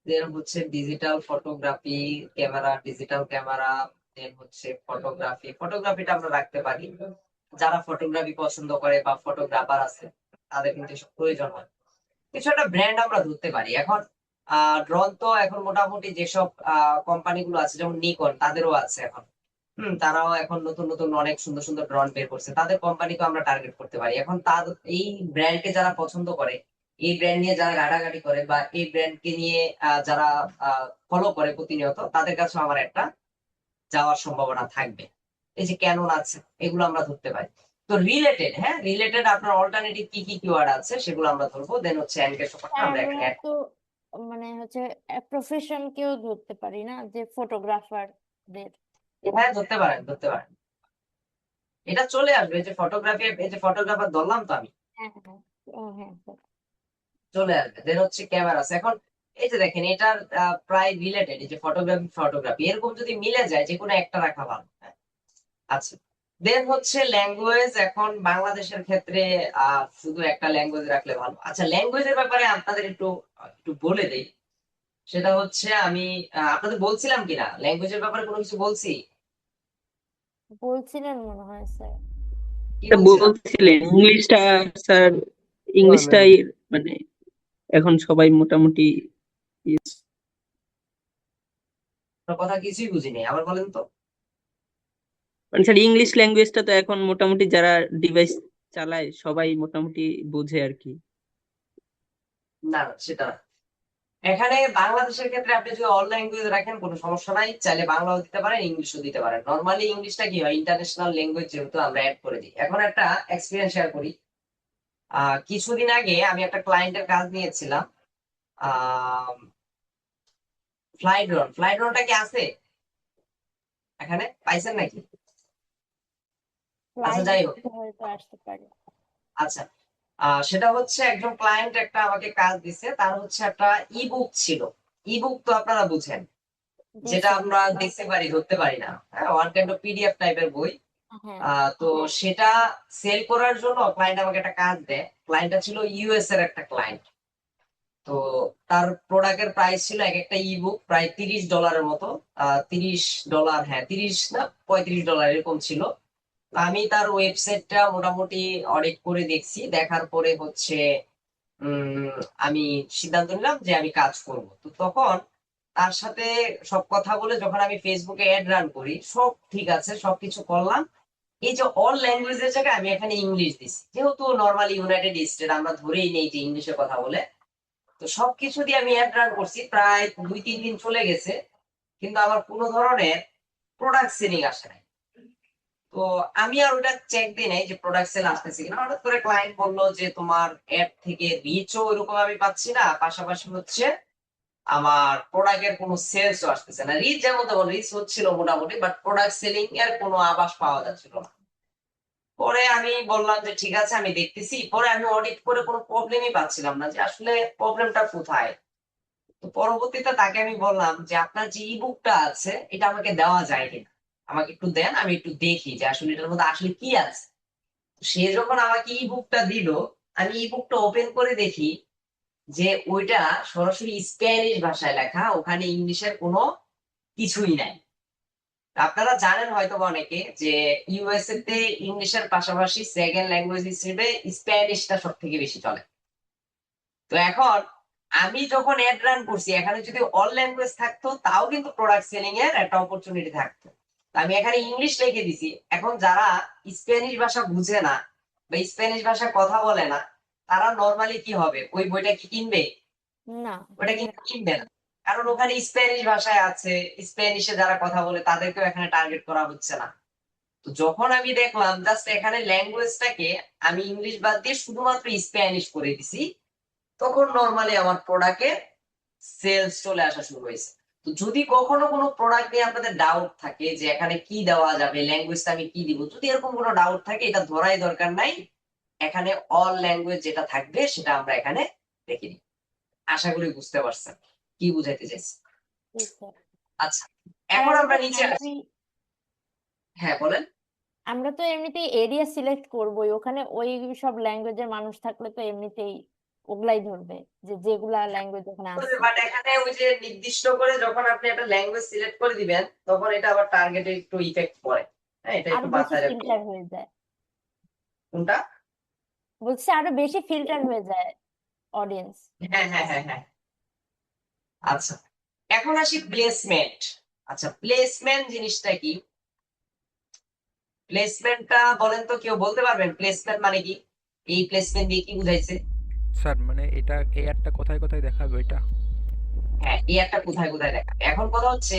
দেন হচ্ছে digital photography camera, digital camera, then হচ্ছে ফটোগ্রাফি। ফটোগ্রাফিটা আমরা রাখতে পারি, যারা ফটোগ্রাফি পছন্দ করে বা ফটোগ্রাফার আছে তাদের কিন্তু এসব প্রয়োজন হয়। কিছু একটা ব্র্যান্ড আমরা ধরতে পারি। এখন ড্রোন তো এখন মোটামুটি যেসব কোম্পানিগুলো আছে, যেমন নিকন, তাদেরও আছে এখন। তারাও এখন নতুন নতুন অনেক সুন্দর সুন্দর ড্রোন বের করছে, তাদের কোম্পানিকে আমরা টার্গেট করতে পারি। এখন তার এই ব্র্যান্ডকে যারা পছন্দ করে, এই ব্র্যান্ড নিয়ে যারা ঘাটাঘাটি করে, বা এই ব্র্যান্ডকে নিয়ে যারা ফলো করে প্রতিনিয়ত, তাদের কাছে আমার একটা যাওয়ার সম্ভাবনা থাকবে। এই যে ক্যানন আছে, এগুলো আমরা ধরতে পারি। তো রিলেটেড, হ্যাঁ, রিলেটেড আপনার অল্টারনেটিভ কি কি কিওয়ার্ড আছে সেগুলো আমরা ধরবো। দেন হচ্ছে এনগেজ ব্যাপারটা আমরা এখানে আমরা add তো মানে হচ্ছে প্রফেশন কেও ধরতে পারি না, যে ফটোগ্রাফারদের। হ্যাঁ, ধরতে পারেন, ধরতে পারেন। এটা চলে আসবে, এই যে ফটোগ্রাফার ধরলাম তো আমি, হ্যাঁ হ্যাঁ ও হ্যাঁ স্যার। চলে আসবে। দেন হচ্ছে ক্যামেরা। এখন এই যে দেখেন এটার প্রায় রিলেটেড, এই যে ফটোগ্রাফি এরকম যদি মিলে যায় যে কোনো একটা রাখা ভালো। হ্যাঁ, আচ্ছা। দেন হচ্ছে ল্যাঙ্গুয়েজ। এখন বাংলাদেশের ক্ষেত্রে শুধু একটা ল্যাঙ্গুয়েজ রাখলে ভালো। আচ্ছা, ল্যাঙ্গুয়েজের ব্যাপারে আপনাদের একটু একটু বলে দেই। সেটা হচ্ছে আমি আপনাদের বলছিলাম কিনা ল্যাঙ্গুয়েজের ব্যাপারে কোনো কিছু বলছি? বলছিলেন মনে হয় স্যার। কি তা বলছিলাম? বলছিলেন ইংলিশটা স্যার, ইংলিশটাই মানে এখন সবাই মোটামুটি আপনার কথা কিছুই বুঝিনি, আবার বলেন তো। মানে স্যার ইংলিশ ল্যাঙ্গুয়েজটা তো এখন মোটামুটি যারা ডিভাইস চালায় সবাই মোটামুটি বোঝে আর কি। না না, সেটা না। এখানে বাংলাদেশের ক্ষেত্রে আপনি যদি অল ল্যাঙ্গুয়েজ রাখেন কোনো সমস্যা নাই, চাইলে বাংলাও দিতে পারেন, ইংলিশও দিতে পারেন। নর্মালি ইংলিশটা কি হয়, ইন্টারন্যাশনাল ল্যাঙ্গুয়েজ যেহেতু আমরা অ্যাড করে দিই। এখন একটা এক্সপিরিয়েন্স শেয়ার করি। কিছুদিন আগে আমি একটা ক্লায়েন্টের কাজ নিয়েছিলাম। আহ ফ্লাইড্রনটা কি আছে এখানে, পাইছেন নাকি? আচ্ছা, ফ্লাইট যাই হোক। হয়তো আসতে পারে। আচ্ছা, সেটা হচ্ছে একজন ক্লায়েন্ট একটা আমাকে কাজ দিছে, তার হচ্ছে একটা ইবুক ছিল। ইবুক তো আপনারা বুঝেন, জি যেটা স্যার। আমরা দেখতে পারি ধরতে পারি না, হ্যাঁ, ওয়ান কাইন্ড অফ পিডিএফ টাইপের বই। হ্যাঁ তো সেটা সেল করার জন্য ক্লায়েন্ট আমাকে একটা কাজ দেয়। ক্লায়েন্টটা ছিল ইউএস এর একটা ক্লায়েন্ট। তো তার প্রোডাক্টের প্রাইস ছিল এক একটা ইবুক প্রায় $30 মতো। $30, হ্যাঁ 30 না $35 এরকম ছিল। তো আমি তার ওয়েবসাইটটা মোটামুটি অডিট করে দেখছি, দেখার পরে হচ্ছে উম আমি সিদ্ধান্ত নিলাম যে আমি কাজ করব। তো তখন তার সাথে সব কথা বলে যখন আমি ফেসবুকে অ্যাড রান করি, সব ঠিক আছে, সবকিছু করলাম। এই যে অল ল্যাঙ্গুয়েজের জায়গায় আমি এখানে ইংলিশ দিছি, যেহেতু নর্মালি ইউনাইটেড স্টেট আমরা ধরেই নেই যে ইংলিশে কথা বলে। তো সবকিছু দিয়ে আমি অ্যাড রান করছি, প্রায় 2-3 দিন চলে গেছে, কিন্তু আমার কোনো ধরনের প্রোডাক্ট সেলিং আসে নাই। তো আমি আর ওটা চেক দিই নাই যে প্রোডাক্ট সেল আসতেছে কিনা। হঠাৎ করে ক্লায়েন্ট বললো যে তোমার অ্যাপ থেকে রিচও ওইরকম আমি পাচ্ছি না, পাশাপাশি হচ্ছে আমার প্রোডাক্টের কোনো সেলসও আসতেছে না। রিচ যেমন তেমন রিচ হচ্ছিল মোটামুটি, বাট প্রোডাক্ট সেলিং এর কোনো আভাস পাওয়া যাচ্ছিল না। পরে আমি বললাম যে ঠিক আছে, আমি দেখতেছি। পরে আমি অডিট করে কোনো প্রবলেমই পাচ্ছিলাম না যে আসলে প্রবলেমটা কোথায়। তো পরবর্তীতে তাকে আমি বললাম যে আপনার যে ইবুকটা আছে এটা আমাকে দেওয়া যায় কিনা, আমাকে একটু দেন, আমি একটু দেখি যে আসলে এটার মধ্যে আসলে কি আছে। সে যখন আমাকে ইবুকটা দিল, আমি ইবুকটা ওপেন করে দেখি যে ওইটা সরাসরি স্প্যানিশ ভাষায় লেখা, ওখানে ইংলিশের কোনো কিছুই নাই। আপনারা জানেন হয়তো বা অনেকে যে ইউএসএ তে ইংলিশের পাশাপাশি সেকেন্ড ল্যাঙ্গুয়েজ হিসেবে স্প্যানিশটা সব থেকে বেশি চলে। তো এখন আমি যখন অ্যাড রান করছি, এখানে যদি অল ল্যাঙ্গুয়েজ থাকতো তাও কিন্তু প্রোডাক্ট সেলিং এর একটা অপরচুনিটি থাকতো। তো আমি এখানে ইংলিশ লিখে দিছি। এখন যারা স্প্যানিশ ভাষা বুঝে না বা স্প্যানিশ ভাষা কথা বলে না, তারা নর্মালি কি হবে, ওই বইটা কি কিনবে? না ওটা কিন্তু কিনবে না, কারণ ওখানে স্প্যানিশ ভাষায় আছে। স্প্যানিশে যারা কথা বলে তাদেরকেও এখানে টার্গেট করা হচ্ছে না। তো যখন আমি দেখলাম জাস্ট এখানে ল্যাঙ্গুয়েজটাকে আমি ইংলিশ বাদ দিয়ে শুধুমাত্র স্প্যানিশ করে দিছি, তখন নর্মালি আমার প্রোডাক্টে সেলস চলে আসা শুরু হয়েছে। তো যদি কখনো কোনো প্রোডাক্ট নিয়ে আপনাদের ডাউট থাকে যে এখানে কি দেওয়া যাবে, ল্যাঙ্গুয়েজটা আমি কি দিব, যদি এরকম কোনো ডাউট থাকে, এটা ধরাই দরকার নাই। এখানে অল ল্যাঙ্গুয়েজ যেটা থাকবে সেটা আমরা এখানে রেখে দিই। আশা করি বুঝতে পারছেন কি বুঝাইতে চাইছি। জি স্যার। আচ্ছা, আর এখন আমরা আমাদের নিচে আসি। কান্ট্রি, হ্যাঁ বলেন। আমরা তো এমনিতেই এরিয়া সিলেক্ট করবোই, ওখানে ওই সব ল্যাঙ্গুয়েজের মানুষ থাকলে তো এমনিতেই ওগুলাই ধরবে, যে যেগুলা ল্যাঙ্গুয়েজ ওখানে আছে। বাট এখানে ওই যে নির্দিষ্ট করে যখন আপনি একটা ল্যাঙ্গুয়েজ সিলেক্ট করে দিবেন, তখন এটা আবার টার্গেটে একটু ইফেক্ট পড়ে। হ্যাঁ, এটা আরো একটু বেশি মাথায় রাখবেন। ফিল্টার হয়ে যায়। কোনটা? বলছি আরো বেশি ফিল্টার হয়ে যায় অডিয়েন্স। হ্যাঁ হ্যাঁ হ্যাঁ হ্যাঁ। আচ্ছা, এখন আসি প্লেসমেন্ট। আচ্ছা, প্লেসমেন্ট জিনিসটা কি? প্লেসমেন্টটা বলেন তো, কেউ বলতে পারবেন প্লেসমেন্ট মানে কি? এই প্লেসমেন্ট দিয়ে কি বুঝাইছে? স্যার মানে এটা এই অ্যাডটা কোথায় কোথায় দেখাবে এটা? হ্যাঁ, এই একটা কোথায় কোথায় দেখা। এখন কথা হচ্ছে,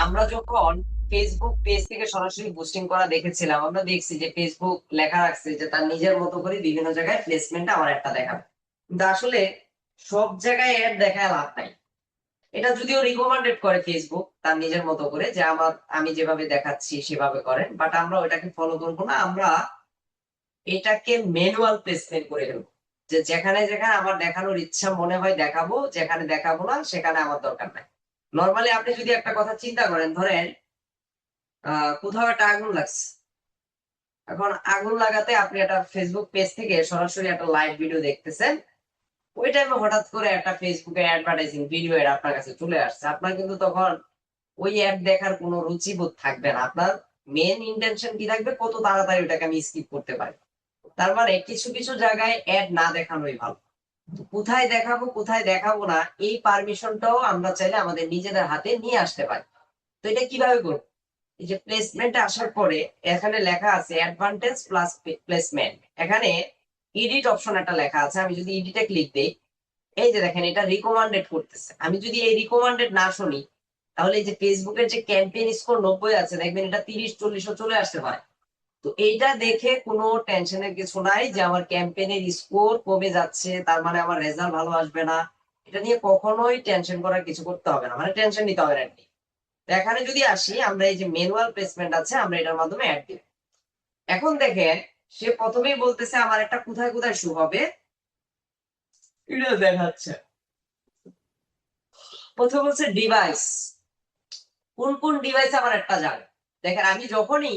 আমরা যখন ফেসবুক পেজ থেকে সরাসরি বুস্টিং করা দেখেছিলাম, আমরা দেখছি যে ফেসবুক লেখা রাখছে যে তার নিজের মতো করে বিভিন্ন জায়গায় প্লেসমেন্ট আমার একটা দেখাবে। কিন্তু আসলে সব জায়গায় অ্যাড দেখায় লাভ নাই। এটা যদিও রিকমেন্ডেড করে ফেসবুক তার নিজের মতো করে যে আমি যেভাবে দেখাচ্ছি সেভাবে করেন, বাট আমরা ওটাকে ফলো করবো না। আমরা এটাকে ম্যানুয়াল প্লেসমেন্ট করে ফেলবো, যে যেখানে যেখানে আমার দেখানোর ইচ্ছা মনে হয় দেখাবো, যেখানে দেখাবো না সেখানে আমার দরকার নাই। নর্মালি আপনি যদি একটা কথা চিন্তা করেন, ধরেন কোথাও একটা আগুন লাগছে, এখন আগুন লাগাতে আপনি একটা ফেসবুক পেজ থেকে সরাসরি একটা লাইভ ভিডিও দেখতেছেন, ওই টাইমে হঠাৎ করে একটা ফেসবুকে অ্যাডভার্টাইজিং ভিডিও এড আপনার কাছে চলে আসছে, আপনার কিন্তু তখন ওই অ্যাড দেখার কোনো রুচিবোধ থাকবে না। আপনার মেন ইন্টেনশন কি থাকবে, কত তাড়াতাড়ি ওটাকে আমি স্কিপ করতে পারি। তার মানে কিছু কিছু জায়গায় অ্যাড না দেখানোই ভালো। কোথায় দেখাবো কোথায় দেখাবো না, এই পারমিশনটাও আমরা চাইলে আমাদের নিজেদের হাতে নিয়ে আসতে পারি। তো এটা কিভাবে করবো, এই যে প্লেসমেন্ট আসার পরে এখানে লেখা আছে অ্যাডভান্টেজ প্লাস প্লেসমেন্ট, এখানে এডিট অপশন একটা লেখা আছে। আমি যদি এডিটে ক্লিক দিই, এই যে দেখেন এটা রিকমেন্ডেড করতেছে। আমি যদি এই রিকমেন্ডেড না শুনি, তাহলে এই যে ফেসবুকের যে ক্যাম্পেইন স্কোর 90 আছে, দেখবেন এটা 30-40 চলে আসতে পারে। তো এইটা দেখে কোনো টেনশনের কিছু নাই যে আমার ক্যাম্পেইনের স্কোর কমে যাচ্ছে, তার মানে আমার রেজাল্ট ভালো আসবে না। এটা নিয়ে কখনোই টেনশন করার কিছু করতে হবে না, মানে টেনশন নিতে হবে না আর কি। তো এখানে যদি আসি, আমরা এই যে ম্যানুয়াল প্লেসমেন্ট আছে, আমরা এটার মাধ্যমে অ্যাড দিব। এখন দেখেন সে প্রথমেই বলতেছে আমার একটা কোথায় কোথায় শো হবে, এটা দেখাচ্ছে। প্রথমে বলছে ডিভাইস, কোন কোন ডিভাইস আমার একটা যাবে। দেখেন আমি যখনই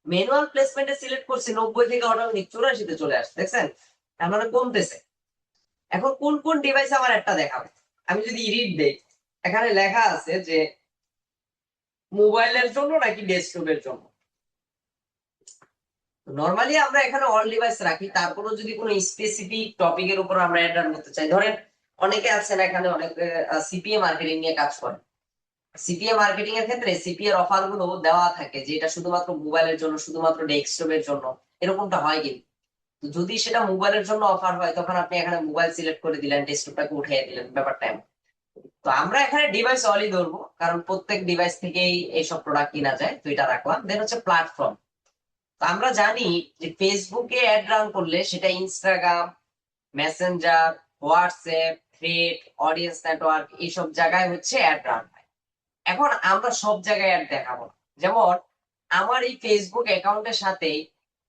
ম্যানুয়াল প্লেসমেন্টে সিলেক্ট করছি, 90 থেকে অটোমেটিক 84-তে চলে আসছে, দেখছেন? তার মানে কমতেছে। এখন কোন কোন ডিভাইস আমার একটা দেখাবে, আমি যদি এডিট দেই, এখানে লেখা আছে যে মোবাইলের জন্য নাকি ডেস্কটপের জন্য। নরমালি আমরা এখানে অল ডিভাইস রাখি, তারপরে যদি কোনো স্পেসিফিক টপিকের উপর আমরা অ্যাড রান করতে চাই, ধরেন অনেকে আছেন এখানে অনেকে সিপিএ মার্কেটিং নিয়ে কাজ করেন। সিপিএ মার্কেটিং এর ক্ষেত্রে সিপিএ এর অফার গুলো দেওয়া থাকে যে এটা শুধুমাত্র মোবাইলের জন্য, শুধুমাত্র ডেস্কটপের জন্য, এরকমটা হয় কিন্তু। তো যদি সেটা মোবাইলের জন্য অফার হয়, তখন আপনি এখানে মোবাইল সিলেক্ট করে দিলেন, ডেস্কটপটাকে উঠিয়ে দিলেন, ব্যাপারটা এমন। তো আমরা এখানে ডিভাইস অলই ধরবো, কারণ প্রত্যেক ডিভাইস থেকেই এইসব প্রোডাক্ট কিনা যায়, তো এটা রাখলাম। দেন হচ্ছে প্ল্যাটফর্ম। তো আমরা জানি যে ফেসবুকে অ্যাড রান করলে সেটা Instagram, Messenger, WhatsApp, thread, audience network, এইসব জায়গায় হচ্ছে অ্যাড রান হয়। এখন আমরা সব জায়গায় অ্যাড দেখাবো না। যেমন আমার এই ফেসবুক অ্যাকাউন্টের সাথে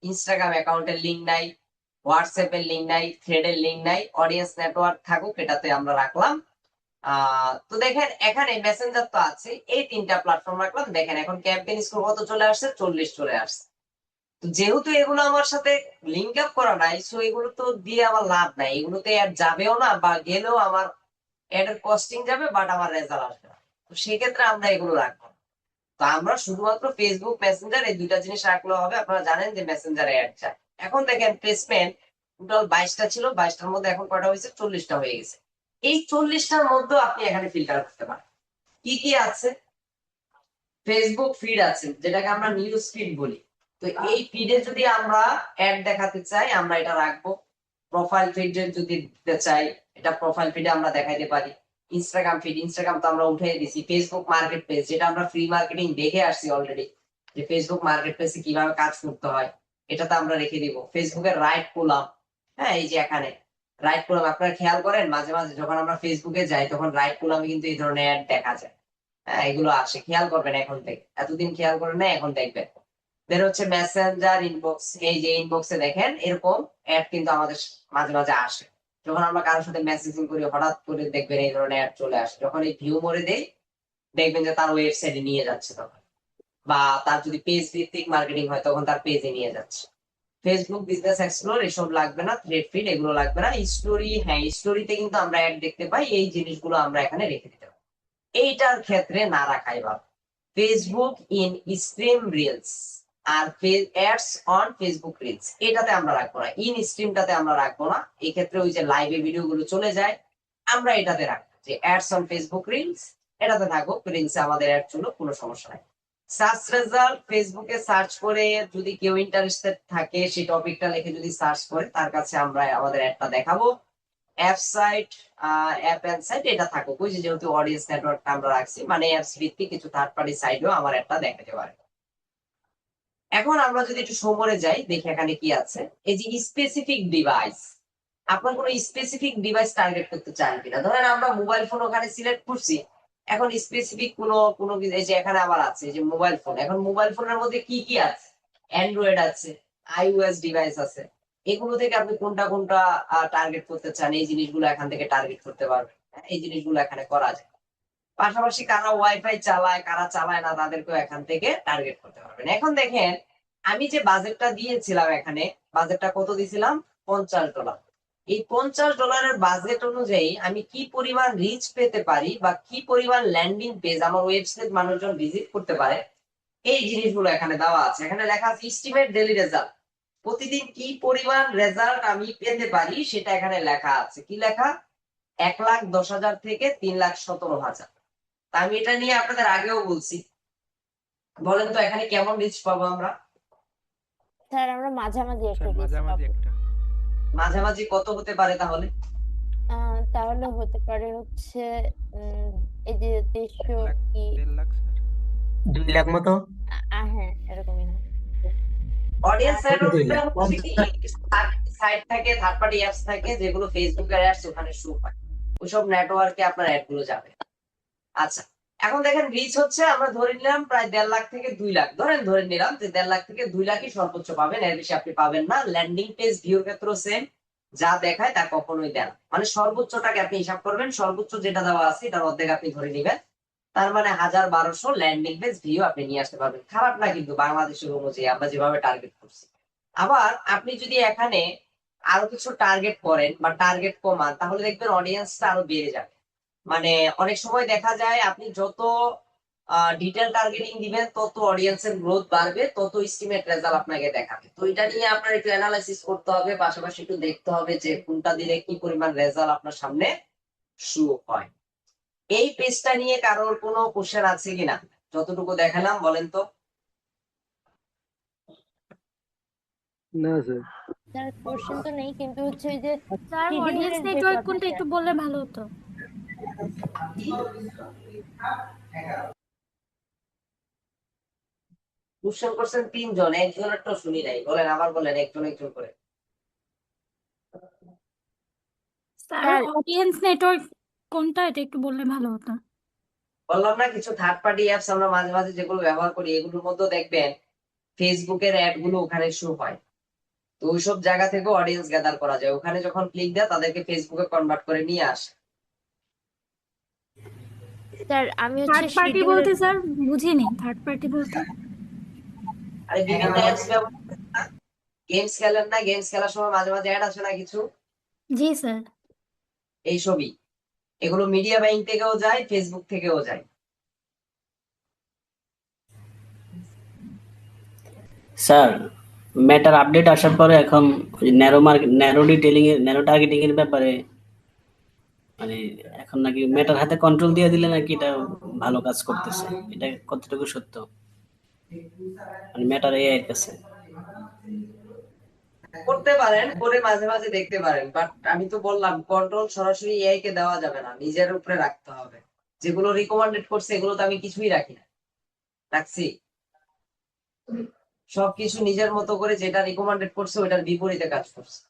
ইনস্টাগ্রাম অ্যাকাউন্টের লিঙ্ক নাই, হোয়াটসঅ্যাপ এর লিঙ্ক নাই, থ্রেড এর লিঙ্ক নাই, অডিয়েন্স নেটওয়ার্ক থাকুক, এটাতে আমরা রাখলাম। তো দেখেন এখানে মেসেঞ্জার তো আছে, এই 3টা প্ল্যাটফর্ম রাখলাম। দেখেন এখন ক্যাম্পেইন স্কোর কত চলে আসছে, 40 চলে আসছে। তো যেহেতু এগুলো আমার সাথে লিঙ্ক আপ করা নাই, সো এগুলো তো দিয়ে আমার লাভ নাই, এগুলোতে অ্যাড যাবেও না, বা গেলেও আমার অ্যাড এর কস্টিং যাবে, বাট আমার রেজাল্ট আসবে না। তো সেক্ষেত্রে আমরা এগুলো রাখবো না। তো আমরা শুধুমাত্র ফেসবুক, মেসেঞ্জার এই 2টা জিনিস রাখলে হবে। আপনারা জানেন যে মেসেঞ্জারে অ্যাড যায়। এখন দেখেন প্লেসমেন্ট টোটাল 22টা ছিল, 22টার মধ্যে এখন কয়টা হয়েছে, 40টা হয়ে গেছে। এই 40টার মধ্যে আপনি এখানে ফিল্টার করতে পারেন। কি কি আছে, ফেসবুক ফিড আছে, যেটাকে আমরা নিউজ ফিড বলি। তো এই ফিডে যদি আমরা অ্যাড দেখাতে চাই, আমরা এটা রাখবো। প্রোফাইল ফিডে যদি দিতে চাই, এটা প্রোফাইল ফিডে আমরা দেখাইতে পারি। ইনস্টাগ্রাম ফিড, ইনস্টাগ্রাম তো আমরা উঠিয়ে দিছি। ফেসবুক মার্কেট প্লেস, যেটা আমরা ফ্রি মার্কেটিং দেখে আসছি অলরেডি, যে ফেসবুক মার্কেট প্লেসে কিভাবে কাজ করতে হয়, এটাতে আমরা রেখে দিব। ফেসবুকের রাইট কলাম, হ্যাঁ এই যে এখানে রাইট কলাম, আপনারা খেয়াল করেন মাঝে মাঝে যখন আমরা ফেসবুকে যাই, তখন রাইট কলামে কিন্তু এই ধরনের অ্যাড দেখা যায়। হ্যাঁ এগুলো আসে, খেয়াল করবেন এখন থেকে, এতদিন খেয়াল করেন না, এখন দেখবেন। দেন হচ্ছে মেসেঞ্জার ইনবক্স, এই যে ইনবক্সে দেখেন এরকম অ্যাড কিন্তু আমাদের মাঝে মাঝে আসে। যখন আমরা কারোর সাথে মেসেজিং করি, হঠাৎ করে দেখবেন এই ধরনের অ্যাড চলে আসে। যখন এই ভিউ মোরে দেই, দেখবেন যে তার ওয়েবসাইটে নিয়ে যাচ্ছে তখন, বা তার যদি পেজ ভিত্তিক মার্কেটিং হয়, তখন তার পেজে নিয়ে যাচ্ছে। ফেসবুক বিজনেস এক্সপ্লোর এসব লাগবে না, থ্রেড ফিড এগুলো লাগবে না। স্টোরি, হ্যাঁ স্টোরিতে কিন্তু আমরা অ্যাড দেখতে পাই, এই জিনিসগুলো আমরা এখানে রেখে দিতে পারি। এইটার ক্ষেত্রে না রাখাই ভালো। ফেসবুক ইন স্ট্রিম রিলস আর অ্যাডস অন ফেসবুক রিলস, এটাতে আমরা রাখবো না। ইন স্ট্রিমটাতে আমরা রাখবো না, এই ক্ষেত্রে ওই যে লাইভে ভিডিও গুলো চলে যায়, আমরা এটাতে রাখবো। যে অ্যাডস অন ফেসবুক রিলস, এটাতে থাকবো, রিলসে আমাদের অ্যাড চলো, কোনো সমস্যা নাই। সার্চ রেজাল্ট, ফেসবুকে সার্চ করে যদি কেউ ইন্টারেস্টেড থাকে, সেই টপিকটা লিখে যদি সার্চ করে, তার কাছে আমরা আমাদের অ্যাডটা দেখাবো। App site, app and site এটা থাকুক, ওই যে যেহেতু অডিয়েন্স নেটওয়ার্কটা আমরা রাখছি, মানে অ্যাপস ভিত্তিক কিছু থার্ড পার্টি সাইটেও আমার একটা দেখাতে পারে। এখন আমরা যদি একটু সমরে যাই, দেখি এখানে কি আছে। এই যে স্পেসিফিক ডিভাইস, আপনার কোনো স্পেসিফিক ডিভাইস টার্গেট করতে চান কিনা। ধরেন আমরা মোবাইল ফোন ওখানে সিলেক্ট করছি, এখন স্পেসিফিক কোনো কোনো এই যে এখানে আবার আছে এই যে মোবাইল ফোন, এখন মোবাইল ফোনের মধ্যে কি কি আছে, অ্যান্ড্রয়েড আছে, আইওএস ডিভাইস আছে, এগুলো থেকে আপনি কোনটা কোনটা টার্গেট করতে চান এই জিনিসগুলো এখান থেকে টার্গেট করতে পারবেন। হ্যাঁ, এই জিনিসগুলো এখানে করা যায়। পাশাপাশি কারা ওয়াইফাই চালায় কারা চালায় না তাদেরকেও এখান থেকে টার্গেট করতে পারবেন। এখন দেখেন আমি যে বাজেটটা দিয়েছিলাম এখানে, বাজেটটা কত দিয়েছিলাম, $50। এই $50 বাজেট অনুযায়ী আমি কি পরিমাণ রিচ পেতে পারি বা কি পরিমাণ ল্যান্ডিং পেজ আমার ওয়েবসাইট মানুষজন ভিজিট করতে পারে, এই জিনিসগুলো এখানে দেওয়া আছে। এখানে লেখা আছে এস্টিমেট ডেইলি রেজাল্ট, প্রতিদিন কি পরিমাণ রেজাল্ট আমি পেতে পারি সেটা এখানে লেখা আছে। কি লেখা, 1,10,000 থেকে 3,17,000। আমি এটা নিয়ে আপনাদের আগেও বলছি, বলেন তো এখানে কেমন রিচ পাবো আমরা? স্যার আমরা মাঝামাঝি একটা স্যার রিস্ক মাঝামাঝি পাবো। একটা মাঝামাঝি কত হতে পারে তাহলে? তাহলে হতে পারে হচ্ছে এই যে 150 1 লাখ কি 1.5 লাখ স্যার। 2 লাখ মতো। হ্যাঁ এরকমই হয়। অডিয়েন্স আর সাইট থাকে, থার্ড পার্টি অ্যাপস থাকে যেগুলো ফেসবুকের অ্যাডস ওখানে শো হয়, ওইসব নেটওয়ার্কে আপনার অ্যাড গুলো যাবে। আচ্ছা, এখন দেখেন রিচ হচ্ছে আমরা ধরে নিলাম প্রায় 1.5 লাখ থেকে 2 লাখ, ধরে নিলাম যে 1.5 লাখ থেকে 2 লাখই সর্বোচ্চ পাবেন, এর বেশি আপনি পাবেন না। ল্যান্ডিং পেজ ভিউর ক্ষেত্রেও সেম, যা দেখায় তা কখনোই দেয় না। মানে সর্বোচ্চটাকে আপনি হিসাব করবেন, সর্বোচ্চ যেটা দেওয়া আছে এটার অর্ধেক আপনি ধরে নিবেন, তার মানে 1,000-1,200 ল্যান্ডিং পেজ ভিউ আপনি নিয়ে আসতে পারবেন। খারাপ না কিন্তু বাংলাদেশের অনুযায়ী আমরা যেভাবে টার্গেট করছি। আবার আপনি যদি এখানে আরো কিছু টার্গেট করেন বা টার্গেট কমান তাহলে দেখবেন অডিয়েন্সটা আরো বেড়ে যাবে। মানে অনেক সময় দেখা যায় আপনি যত ডিটেল টার্গেটিং দিবেন তত অডিয়েন্সের গ্রোথ বাড়বে, তত এস্টিমেট রেজাল্ট আপনাকে দেখাবে। তো এটা নিয়ে আপনার একটু অ্যানালাইসিস করতে হবে, পাশাপাশি একটু দেখতে হবে যে কোনটা দিলে কি পরিমাণ রেজাল্ট আপনার সামনে শো হয়। এই পেজটা নিয়ে কারোর কোনো কোশ্চেন আছে কিনা, যতটুকু দেখালাম বলেন তো? না স্যার। স্যার কোশ্চেন তো নেই, কিন্তু হচ্ছে এই যে স্যার শিডিউলের অডিয়েন্স যে নেটওয়ার্ক কোনটা কথাটা, একটু বললে ভালো হতো। কোশ্চেন করছেন 3 জন, একজনের তো শুনি নাই, বলেন আবার বলেন একজন একজন করে। স্যার স্যার অডিয়েন্স নেটওয়ার্ক কোনটা এটা একটু বললে ভালো হতো। বললাম না কিছু থার্ড পার্টি অ্যাপস আমরা মাঝে মাঝে যেগুলো ব্যবহার করি এগুলোর মধ্যে দেখবেন ফেসবুকের অ্যাড গুলো ওখানে শো হয়। তো ওইসব জায়গা থেকে অডিয়েন্স গ্যাদার করা যায়, ওখানে যখন ক্লিক দেয় তাদেরকে ফেসবুকে কনভার্ট করে নিয়ে আসে। স্যার আমি হচ্ছে থার্ড পার্টি শিডিউলের বলতে স্যার বুঝিনি, থার্ড পার্টি বলতে আরে বিভিন্ন অ্যাপস ব্যবহার গেমস খেলেন না, গেমস খেলার সময় মাঝে মাঝে অ্যাড আসে না কিছু, জি স্যার। এইসবই। এগুলো মিডিয়া বাইং থেকেও যায়, ফেসবুক থেকেও যায়। স্যার মেটার আপডেট আসার পরে এখন ন্যারো ডিটেইলিং এর ন্যারো টার্গেটিং এর ব্যাপারে মানে এখন নাকি মেটার হাতে কন্ট্রোল দিয়ে দিলে নাকি এটা ভালো কাজ করতেছে, এটা কতটুকু সত্য? মানে মেটার এআই এর কাছে করতে পারেন, করে মাঝে মাঝে দেখতে পারেন, বাট আমি তো বললাম কন্ট্রোল সরাসরি এআই কে দেওয়া যাবে না, নিজের উপরে রাখতে হবে। যেগুলো রিকমেন্ডেড করছে এগুলো তো আমি কিছুই রাখি না, রাখছি সবকিছু নিজের মতো করে, যেটা রিকমেন্ডেড করছে ওইটার বিপরীতে কাজ করছে।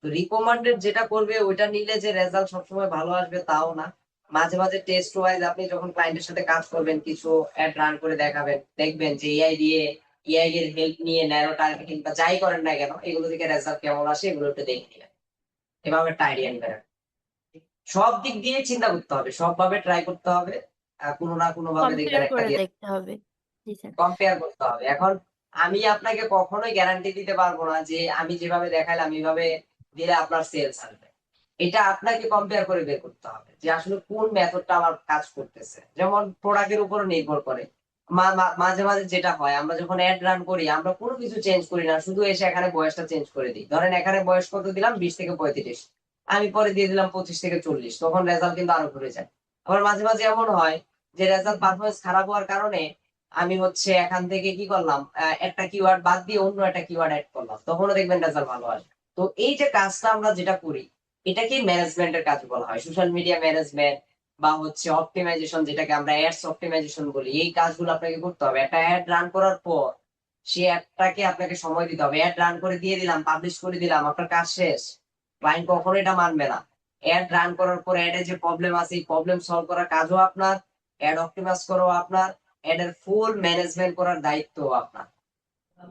তো রিকমেন্ডেড যেটা করবে ওইটা নিলে যে রেজাল্ট সবসময় ভালো আসবে তাও না। মাঝে মাঝে টেস্ট ওয়াইজ আপনি যখন ক্লায়েন্টের সাথে কাজ করবেন কিছু অ্যাড রান করে দেখাবেন, দেখবেন যে এআই দিয়ে, এআই এর হেল্প নিয়ে ন্যারো টার্গেটিং বা যাই করেন না কেন এগুলো থেকে রেজাল্ট কেমন আসে এগুলো একটু দেখে নিবেন, এভাবে একটা আইডিয়া নেবেন। সব দিক দিয়ে চিন্তা করতে হবে, সবভাবে ট্রাই করতে হবে, কোনো না কোনো ভাবে দেখবেন কম্পেয়ার একটা করে দিয়ে দেখতে হবে। জি স্যার। কম্পেয়ার করতে হবে। এখন আমি আপনাকে কখনোই গ্যারান্টি দিতে পারবো না যে আমি যেভাবে দেখাইলাম এইভাবে দিলে আপনার সেলস আসবে। এটা আপনাকে কম্পেয়ার করে বের করতে হবে যে আসলে কোন মেথডটা আমার কাজ করতেছে। যেমন প্রোডাক্টের উপর নির্ভর করে, মাঝে মাঝে যেটা হয় আমরা যখন অ্যাড রান করি আমরা কোনো কিছু চেঞ্জ করি না, শুধু এসে এখানে বয়সটা চেঞ্জ করে দিই। ধরেন এখানে বয়স কত দিলাম, 20 থেকে 35, আমি পরে দিয়ে দিলাম 25 থেকে 40, তখন রেজাল্ট কিন্তু আরো ঘুরে যায়। আবার মাঝে মাঝে এমন হয় যে রেজাল্ট পারফরমেন্স খারাপ হওয়ার কারণে আমি হচ্ছে এখান থেকে কি করলাম, একটা কিওয়ার্ড বাদ দিয়ে অন্য একটা কিওয়ার্ড অ্যাড করলাম, তখনও দেখবেন রেজাল্ট ভালো আসবে। তো এই যে কাজটা আমরা যেটা করি এটাকে ম্যানেজমেন্টের কাজ বলা হয়, সোশ্যাল মিডিয়া ম্যানেজমেন্ট বা হচ্ছে অপটিমাইজেশন, যেটাকে আমরা অ্যাডস অপটিমাইজেশন বলি। এই কাজগুলো আপনাকে করতে হবে। একটা অ্যাড রান করার পর সেই অ্যাডটাকে আপনাকে সময় দিতে হবে। অ্যাড রান করে দিয়ে দিলাম, পাবলিশ করে দিলাম, আপনার কাজ শেষ, ক্লায়েন্ট কখনো এটা মানবে না। অ্যাড রান করার পর অ্যাডে যে প্রবলেম আছে এই প্রবলেম সলভ করার কাজও আপনার, অ্যাড অপটিমাইজ করা আপনার, অ্যাডের ফুল ম্যানেজমেন্ট করার দায়িত্ব আপনার।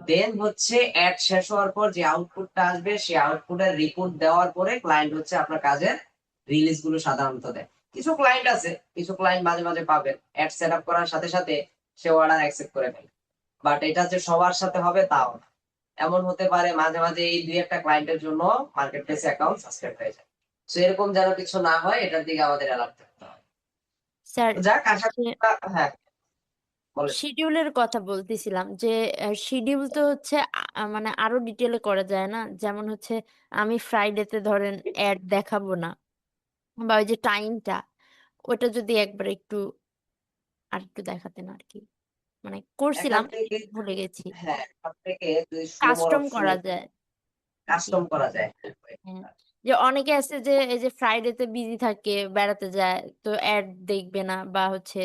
দেন হচ্ছে অ্যাড শেষ হওয়ার পর যে আউটপুটটা আসবে সেই আউটপুটের রিপোর্ট দেওয়ার পরে ক্লায়েন্ট হচ্ছে আপনার কাজের রিলিজ গুলো সাধারণত দেয়। কিছু ক্লায়েন্ট আছে, কিছু ক্লায়েন্ট মাঝে মাঝে পাবেন অ্যাড সেট আপ করার সাথে সাথে সে অর্ডার অ্যাকসেপ্ট করে ফেলে, বাট এটা যে সবার সাথে হবে তাও না। এমন হতে পারে মাঝে মাঝে এই দুই একটা ক্লায়েন্টের জন্য মার্কেট প্লেসে অ্যাকাউন্ট সাসপেন্ড হয়ে যায়। তো এরকম যেন কিছু না হয় এটার দিকে আমাদের অ্যালার্ট থাকতে হবে। স্যার যাক আশা করি হ্যাঁ বলেন। শিডিউলের কথা বলতেছিলাম যে শিডিউল তো হচ্ছে মানে আরো ডিটেলে করা যায় না, যেমন হচ্ছে আমি ফ্রাইডেতে ধরেন অ্যাড দেখাবো না, বা ওই যে টাইমটা ওটা যদি একবার একটু আর একটু দেখাতেন আর কি, মানে করছিলাম এখান থেকে ভুলে গেছি। হ্যাঁ এখান থেকে যদি স্লো কাস্টম করা যায়। জি কাস্টম করা যায়। হ্যাঁ, যে অনেকে আছে যে এই যে ফ্রাইডেতে বিজি থাকে, বেড়াতে যায়, তো অ্যাড দেখবে না, বা হচ্ছে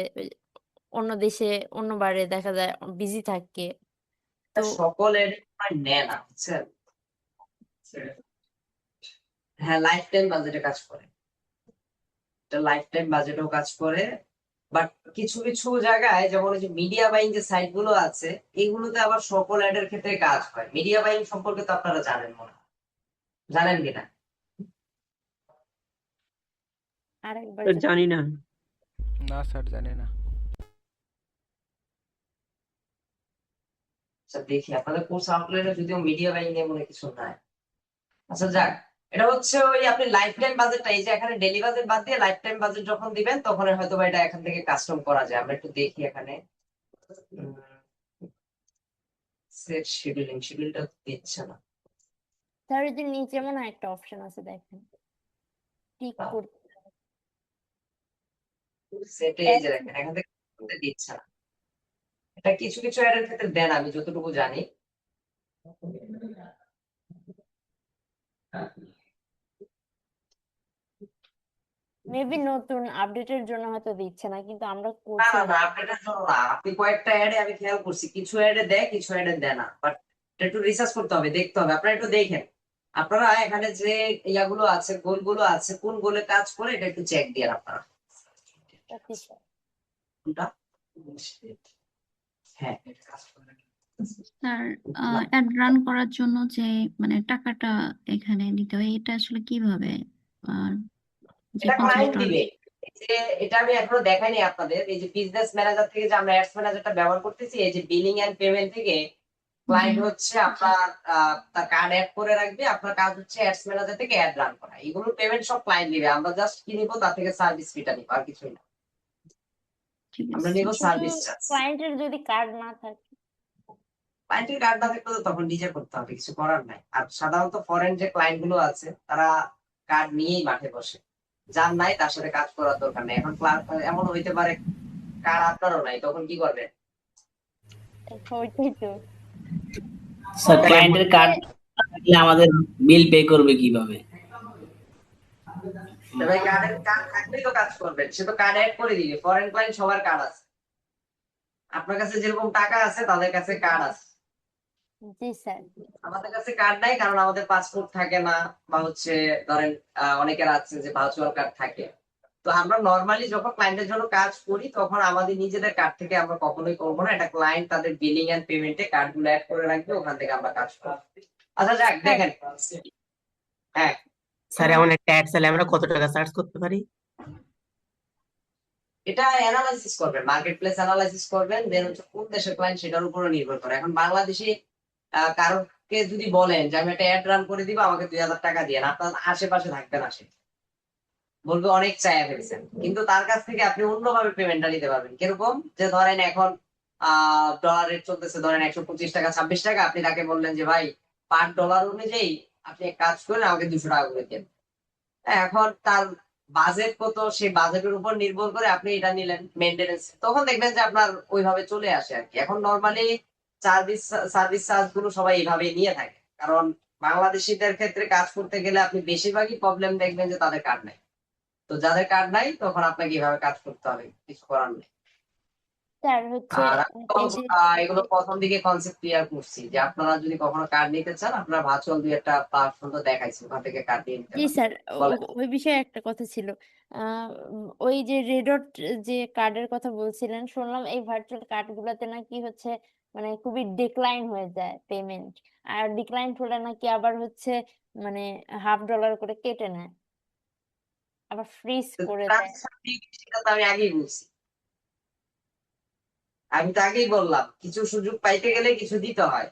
অন্য দেশে অন্য বারে দেখা যায় বিজি থাকে, তো সকল এডিট নেয় না বুঝছেন। হ্যাঁ লাইফ টাইম বাজেটে কাজ করে, এটা লাইফ টাইম বাজেটেও কাজ করে। বাট কিছু কিছু জায়গায় যেমন ওই যে মিডিয়া বাইং যে সাইট গুলো আছে এগুলোতে আবার সকল অ্যাড এর ক্ষেত্রে কাজ হয়। মিডিয়া বাইং সম্পর্কে তো আপনারা জানেন মনে হয়, জানেন কিনা? আরেকবার স্যার যদি জানি না। না স্যার জানি না। আচ্ছা দেখি আপনাদের কোর্স আউটলাইনে যদিও মিডিয়া বাইং নিয়ে মনে কিছু নাই। আচ্ছা যাক, এটা হচ্ছে ওই আপনি লাইফ টাইম বাজেটটা এই যে এখানে ডেইলি বাজেট বাদ দিয়ে লাইফ টাইম বাজেট যখন দিবেন তখন হয়তো বা এটা এখান থেকে কাস্টম করা যায়। আমরা একটু দেখি এখানে সেট শিডিউলটা দিচ্ছে না। তার যে নিচে মনে হয় একটা অপশন আছে, দেখেন টিক করতে। সেটে এই যে দেখেন এখান থেকে করতে দিচ্ছে না। এটা কিছু কিছু অ্যাড এর ক্ষেত্রে দেন আমি যতটুকু জানি। মেবি নতুন আপডেটের জন্য হয়তো দিচ্ছে না, কিন্তু আমরা না না করছিলাম। না আপনাদের জন্য না, আপনি কয়েকটা অ্যাডে আমি খেয়াল করছি কিছু অ্যাডে দেয় কিছু অ্যাডে দেয় না, বাট একটু রিসার্চ করতে হবে, দেখতে হবে। আপনারা একটু দেখেন, আপনারা এখানে যে ইয়াগুলো আছে গোলগুলো আছে কোন গোলে কাজ করে এটা একটু চেক দিয়ে আপনারা ওকে স্যার। কোনটা হ্যাঁ স্যার অ্যাড রান করার জন্য যে মানে টাকাটা এখানে দিতে হয় এটা আসলে কিভাবে আর যে এটা ক্লায়েন্ট $50 দিবে। এই যে এটা আমি এখনো দেখাইনি আপনাদের, এই যে বিজনেস ম্যানেজার থেকে যে আমরা অ্যাডস ম্যানেজারটা ব্যবহার করতেছি এই যে বিলিং এন্ড পেমেন্ট থেকে ক্লায়েন্ট জি হচ্ছে আপনার তার কার্ড অ্যাড করে রাখবে, আপনার কাজ হচ্ছে অ্যাডস ম্যানেজার থেকে অ্যাড রান করা। এগুলো পেমেন্ট সব ক্লায়েন্ট দিবে, আমরা জাস্ট কি নিব তার থেকে সার্ভিস ফিটা নিব আর কিছুই না। ঠিক আমরা আছে নিব কিন্তু সার্ভিস চার্জ। ক্লায়েন্টের যদি কার্ড না থাকে, ক্লায়েন্টের কার্ড না থাকলে তো তখন নিজে করতে হবে, কিছু করার নাই। আর সাধারণত ফরেন যে ক্লায়েন্ট গুলো আছে তারা কার্ড নিয়েই মাঠে বসে, যার নাই তার সাথে কাজ করার দরকার নেই। এখন এমন হইতে পারে কার্ড আপনারও নাই, তখন কি করবে? ওইটাই তো স্যার ফরেন ক্লায়েন্টের কার্ড থাকলে আমাদের বিল পে করবে কিভাবে? ভাই কার্ড থাকলেই তো কাজ করবেন, সে তো কার্ড অ্যাড করে দিবে। ফরেন ক্লায়েন্ট সবার কার্ড আছে, আপনার কাছে যেরকম টাকা আছে তাদের কাছে কার্ড আছে। জি স্যার। আমাদের কাছে কার্ড নাই কারণ আমাদের পাসপোর্ট থাকে না, বা হচ্ছে ধরেন অনেকের আছে যে ভার্চুয়াল কার্ড থাকে। তো আমরা নরমালি যখন ক্লায়েন্টের জন্য কাজ করি তখন আমাদের নিজেদের কার্ড থেকে আমরা কখনোই করবো না, এটা ক্লায়েন্ট তাদের বিলিং এন্ড পেমেন্টে কার্ড গুলো অ্যাড করে রাখবে, ওখান থেকে আমরা কাজ করবো। আচ্ছা যাক দেখেন হ্যাঁ স্যার এমন একটা অ্যাড চাইলে আমরা কত টাকা চার্জ করতে পারি? এটা অ্যানালাইসিস করবেন, মার্কেট প্লেস অ্যানালাইসিস করবেন, দেন হচ্ছে কোন দেশের ক্লায়েন্ট সেটার উপরে নির্ভর করে। এখন বাংলাদেশি কারোকে যদি বলেন যে আমি একটা অ্যাড রান করে দিব আমাকে 2000 টাকা দিয়ে, আপনার আশেপাশে থাকবে না, সে বলবে অনেক চাইয়া ফেলছেন। কিন্তু তার কাছ থেকে আপনি অন্যভাবে পেমেন্টটা নিতে পারবেন। কিরকম? যে ধরেন এখন ডলার রেট চলতেছে ধরেন 125 টাকা 26 টাকা, আপনি তাকে বললেন যে ভাই পার ডলার অনুযায়ী আপনি এক কাজ করেন আমাকে 200 টাকা করে দেন। এখন তার বাজেট কত সেই বাজেটের উপর নির্ভর করে আপনি এটা নিলেন মেইনটেনেন্স, তখন দেখবেন যে আপনার ওইভাবে চলে আসে আর কি। এখন নরমালি সার্ভিস চার্জ গুলো সবাই এইভাবে নিয়ে থাকে, কারণ বাংলাদেশিদের ক্ষেত্রে কাজ করতে গেলে আপনি বেশিরভাগই প্রবলেম দেখবেন যে তাদের কার্ড নাই। তো যাদের কার্ড নাই তখন আপনাকে এইভাবে কাজ করতে হবে, কিছু করার নেই। স্যার হচ্ছে আর আমি তো এই যে এগুলো প্রথম দিকে কনসেপ্ট ক্লিয়ার করছি যে আপনারা যদি কখনো কার্ড নিতে চান, আপনারা ভার্চুয়াল দুই একটা প্ল্যাটফর্ম তো দেখাইছি, ওখান থেকে কার্ড নিয়ে নিতে জি পারেন। স্যার, বলেন। ওই বিষয়ে একটা কথা ছিল। ওই যে রেডট যে কার্ডের কথা বলছিলেন, শুনলাম এই ভার্চুয়াল কার্ড গুলাতে নাকি হচ্ছে মানে খুবই ডিক্লাইন হয়ে যায় পেমেন্ট, আর ডিক্লাইন হলে নাকি আবার হচ্ছে মানে $50 করে কেটে নেয়, আবার ফ্রিজ করে দেয়। ট্রানজাকশন ফি সেটা তো আমি আগেই বলছি, আমি তো আগেই বললাম কিছু সুযোগ পাইতে গেলে কিছু দিতে হয়।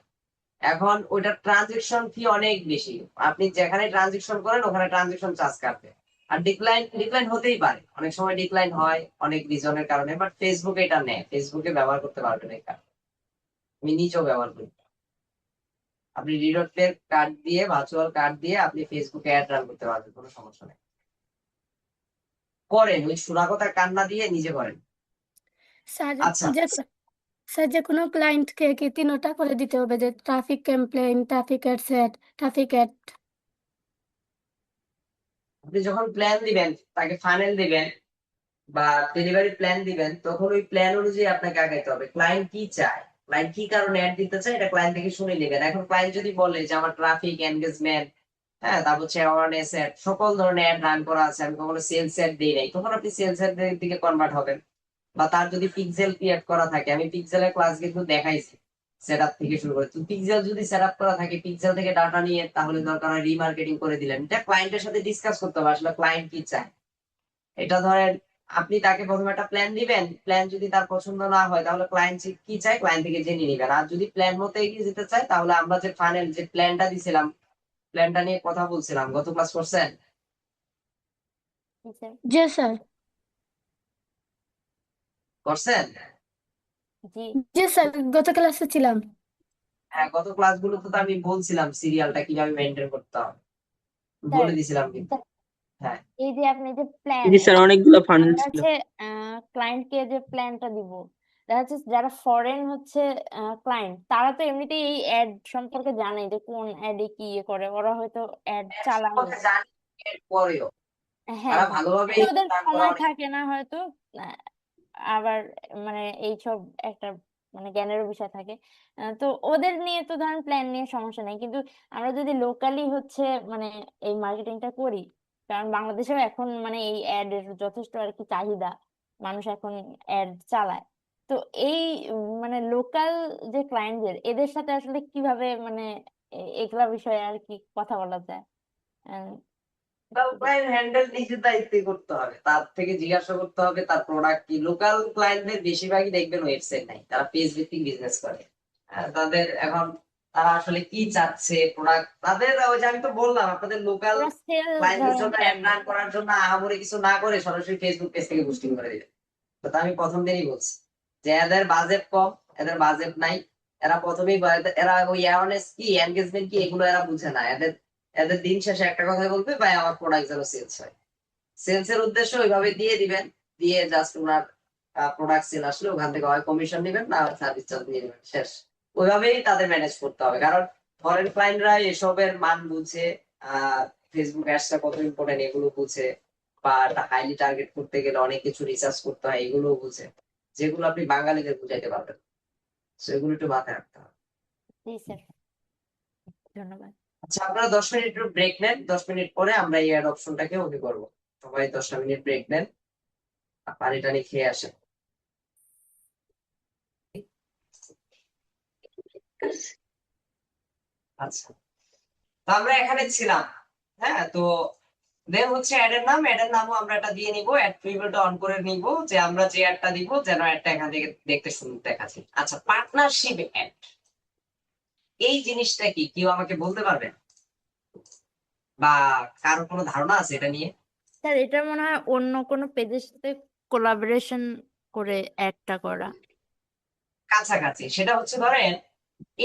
এখন ওইটা ট্রানজেকশন ফি অনেক বেশি, আপনি যেখানে ট্রানজেকশন করেন ওখানে ট্রানজেকশন চার্জ কাটবে। আর ডিক্লাইন হতেই পারে, অনেক সময় ডিক্লাইন হয় অনেক রিজনের কারণে, বাট ফেসবুকে এটা নেয়, ফেসবুকে ব্যবহার করতে পারবেন এই কার্ড। আমি নিজেও ব্যবহার করি। আপনি রিডট পে কার্ড দিয়ে, ভার্চুয়াল কার্ড দিয়ে আপনি ফেসবুকে অ্যাড রান করতে পারবেন, কোনো সমস্যা নেই। করেন, ওই সুরাকতা কান্না দিয়ে নিজে করেন। স্যার আচ্ছা, যে স্যার যে কোনো ক্লায়েন্টকে কি 3টা করে দিতে হবে, যে traffic complain, traffic add, traffic add? আপনি যখন প্ল্যান দিবেন, তাকে ফানেল দিবেন বা ডেলিভারি প্ল্যান দিবেন, তখন ওই প্ল্যান অনুযায়ী আপনাকে আগাইতে হবে। ক্লায়েন্ট কি চায়, ক্লায়েন্ট কি কারণে অ্যাড দিতে চায়, এটা ক্লায়েন্ট থেকে শুনে নেবেন। এখন ক্লায়েন্ট যদি বলে যে আমার ট্রাফিক এনগেজমেন্ট, হ্যাঁ, তারপর হচ্ছে অ্যাওয়ারনেস অ্যাড, সকল ধরনের অ্যাড রান করা আছে, আমি কখনো সেলস অ্যাড দিই নাই, তখন আপনি সেলস অ্যাড দিকে কনভার্ট হবেন। বা তার যদি পিক্সেল ক্রিয়েট করা থাকে, আমি পিক্সেলের ক্লাস কিন্তু দেখাইছি সেটআপ থেকে শুরু করে। তো পিক্সেল যদি সেটআপ করা থাকে, পিক্সেল থেকে ডাটা নিয়ে তাহলে দরকার হয় রিমার্কেটিং করে দিলেন। এটা ক্লায়েন্টের সাথে ডিসকাস করতে হবে আসলে ক্লায়েন্ট কি চায়। এটা ধরেন আপনি তাকে প্রথমে একটা প্ল্যান দিবেন, প্ল্যান যদি তার পছন্দ না হয় তাহলে ক্লায়েন্ট কি চায় ক্লায়েন্ট থেকে জেনে নিবেন। আর যদি প্ল্যান মতো এগিয়ে যেতে চায় তাহলে আমরা যে ফাইনাল যে প্ল্যানটা দিছিলাম, প্ল্যানটা নিয়ে কথা বলছিলাম, গত ক্লাস করছেন? জি স্যার। জি স্যার। করছেন? জি জি স্যার, গত ক্লাসে ছিলাম। হ্যাঁ, গত ক্লাসগুলোতে তো আমি বলছিলাম সিরিয়ালটা কিভাবে মেনটেন করতে হবে, স্যার, বলে দিছিলাম কিন্তু। হ্যাঁ, এই যে আপনি যে প্ল্যান, জি স্যার, অনেকগুলো ফান্ড আমরা ছিল। হচ্ছে ক্লায়েন্টকে যে প্ল্যানটা দিব, দেখা যাচ্ছে যারা ফরেন হচ্ছে ক্লায়েন্ট, তারা তো এমনিতেই এই অ্যাড সম্পর্কে জানে যে কোন অ্যাডে কি ইয়ে করে, ওরা হয়তো অ্যাড এর চালায়। সম্পর্কে জানি, এর পরেও হ্যাঁ তারা হ্যাঁ, ভালোভাবে কিন্তু ওদের রান করা সময় অনেক। থাকে না হয়তো, আহ, আবার মানে এইসব একটা মানে জ্ঞানেরও বিষয় থাকে। তো ওদের নিয়ে তো ধরেন প্ল্যান নিয়ে সমস্যা নেই, কিন্তু আমরা যদি লোকালি হচ্ছে মানে এই মার্কেটিংটা করি, কারণ বাংলাদেশেও এখন মানে এই অ্যাড এর যথেষ্ট আর কি চাহিদা, মানুষ এখন অ্যাড চালায়। তো এই মানে লোকাল যে ক্লায়েন্টদের, এদের সাথে আসলে কিভাবে মানে এগুলা বিষয়ে আর কি কথা বলা যায়? আহ, ক্লায়েন্ট হ্যান্ডেল নিজের দায়িত্বে করতে হবে, তার থেকে জিজ্ঞাসা করতে হবে তার প্রোডাক্ট কি। লোকাল ক্লায়েন্টদের বেশিরভাগই দেখবেন ওয়েবসাইট নাই, তারা পেজ ভিত্তিক বিজনেস করে। তাদের এখন তারা আসলে কি চাচ্ছে প্রোডাক্ট, তাদের ওই যে আমি তো বললাম আপনাদের লোকাল ওরা সেল ক্লায়েন্টদের ধরেন জন্য করে অ্যাড না। রান করার জন্য আহামরি কিছু না করে সরাসরি ফেসবুক পেজ থেকে বুস্টিং করে দিবে। তো তা আমি প্রথম দিনই বলছি যে এদের বাজেট কম, এদের বাজেট নাই, এরা প্রথমেই এরা ওই অ্যাওয়ারনেস কি এনগেজমেন্ট কি এগুলো এরা বুঝে না। এদের এদের দিন শেষে একটা কথা বলবে, ভাই আমার প্রোডাক্ট যেন সেলস হয়। সেলস এর উদ্দেশ্য ওইভাবে দিয়ে দিবেন, দিয়ে জাস্ট ওনার প্রোডাক্ট সেল আসলে ওখান থেকে হয় কমিশন নেবেন না সার্ভিস চার্জ নিয়ে নেবেন, শেষ। ওইভাবেই তাদের ম্যানেজ করতে হবে, কারণ ফরেন ক্লায়েন্টরা এসবের মান বুঝে, ফেসবুক অ্যাডসটা কত ইম্পর্টেন্ট এগুলো বুঝে, বা হাইলি টার্গেট করতে গেলে অনেক কিছু রিসার্চ করতে হয় এগুলো বুঝে, যেগুলো আপনি বাঙালিদের বুঝাইতে পারবেন। সেগুলো একটু মাথায় রাখতে হবে। জি স্যার, ধন্যবাদ। আচ্ছা, আপনারা 10 মিনিট একটু ব্রেক নেন, 10 মিনিট পরে আমরা এই অ্যাড অপশনটাকে ওকে করবো। সবাই 10টা মিনিট ব্রেক নেন, আর পানি টানি খেয়ে আসেন। আচ্ছা, তো আমরা এখানে ছিলাম। হ্যাঁ, তো দেন হচ্ছে অ্যাডের নামও আমরা এটা দিয়ে নিব, অ্যাড প্রিভিউটা অন করে নিব, যে আমরা যে অ্যাডটা দিব যেন অ্যাডটা এখান থেকে দেখতে সুন্দর দেখাচ্ছে। আচ্ছা, পার্টনারশিপ অ্যাড এই জিনিসটা কি কেউ আমাকে বলতে পারবেন, বা কারো কোনো ধারণা আছে এটা নিয়ে? স্যার, এটা মনে হয় অন্য কোনো পেজের সাথে কোলাবোরেশন করে অ্যাডটা করা। কাছাকাছি। সেটা হচ্ছে ধরেন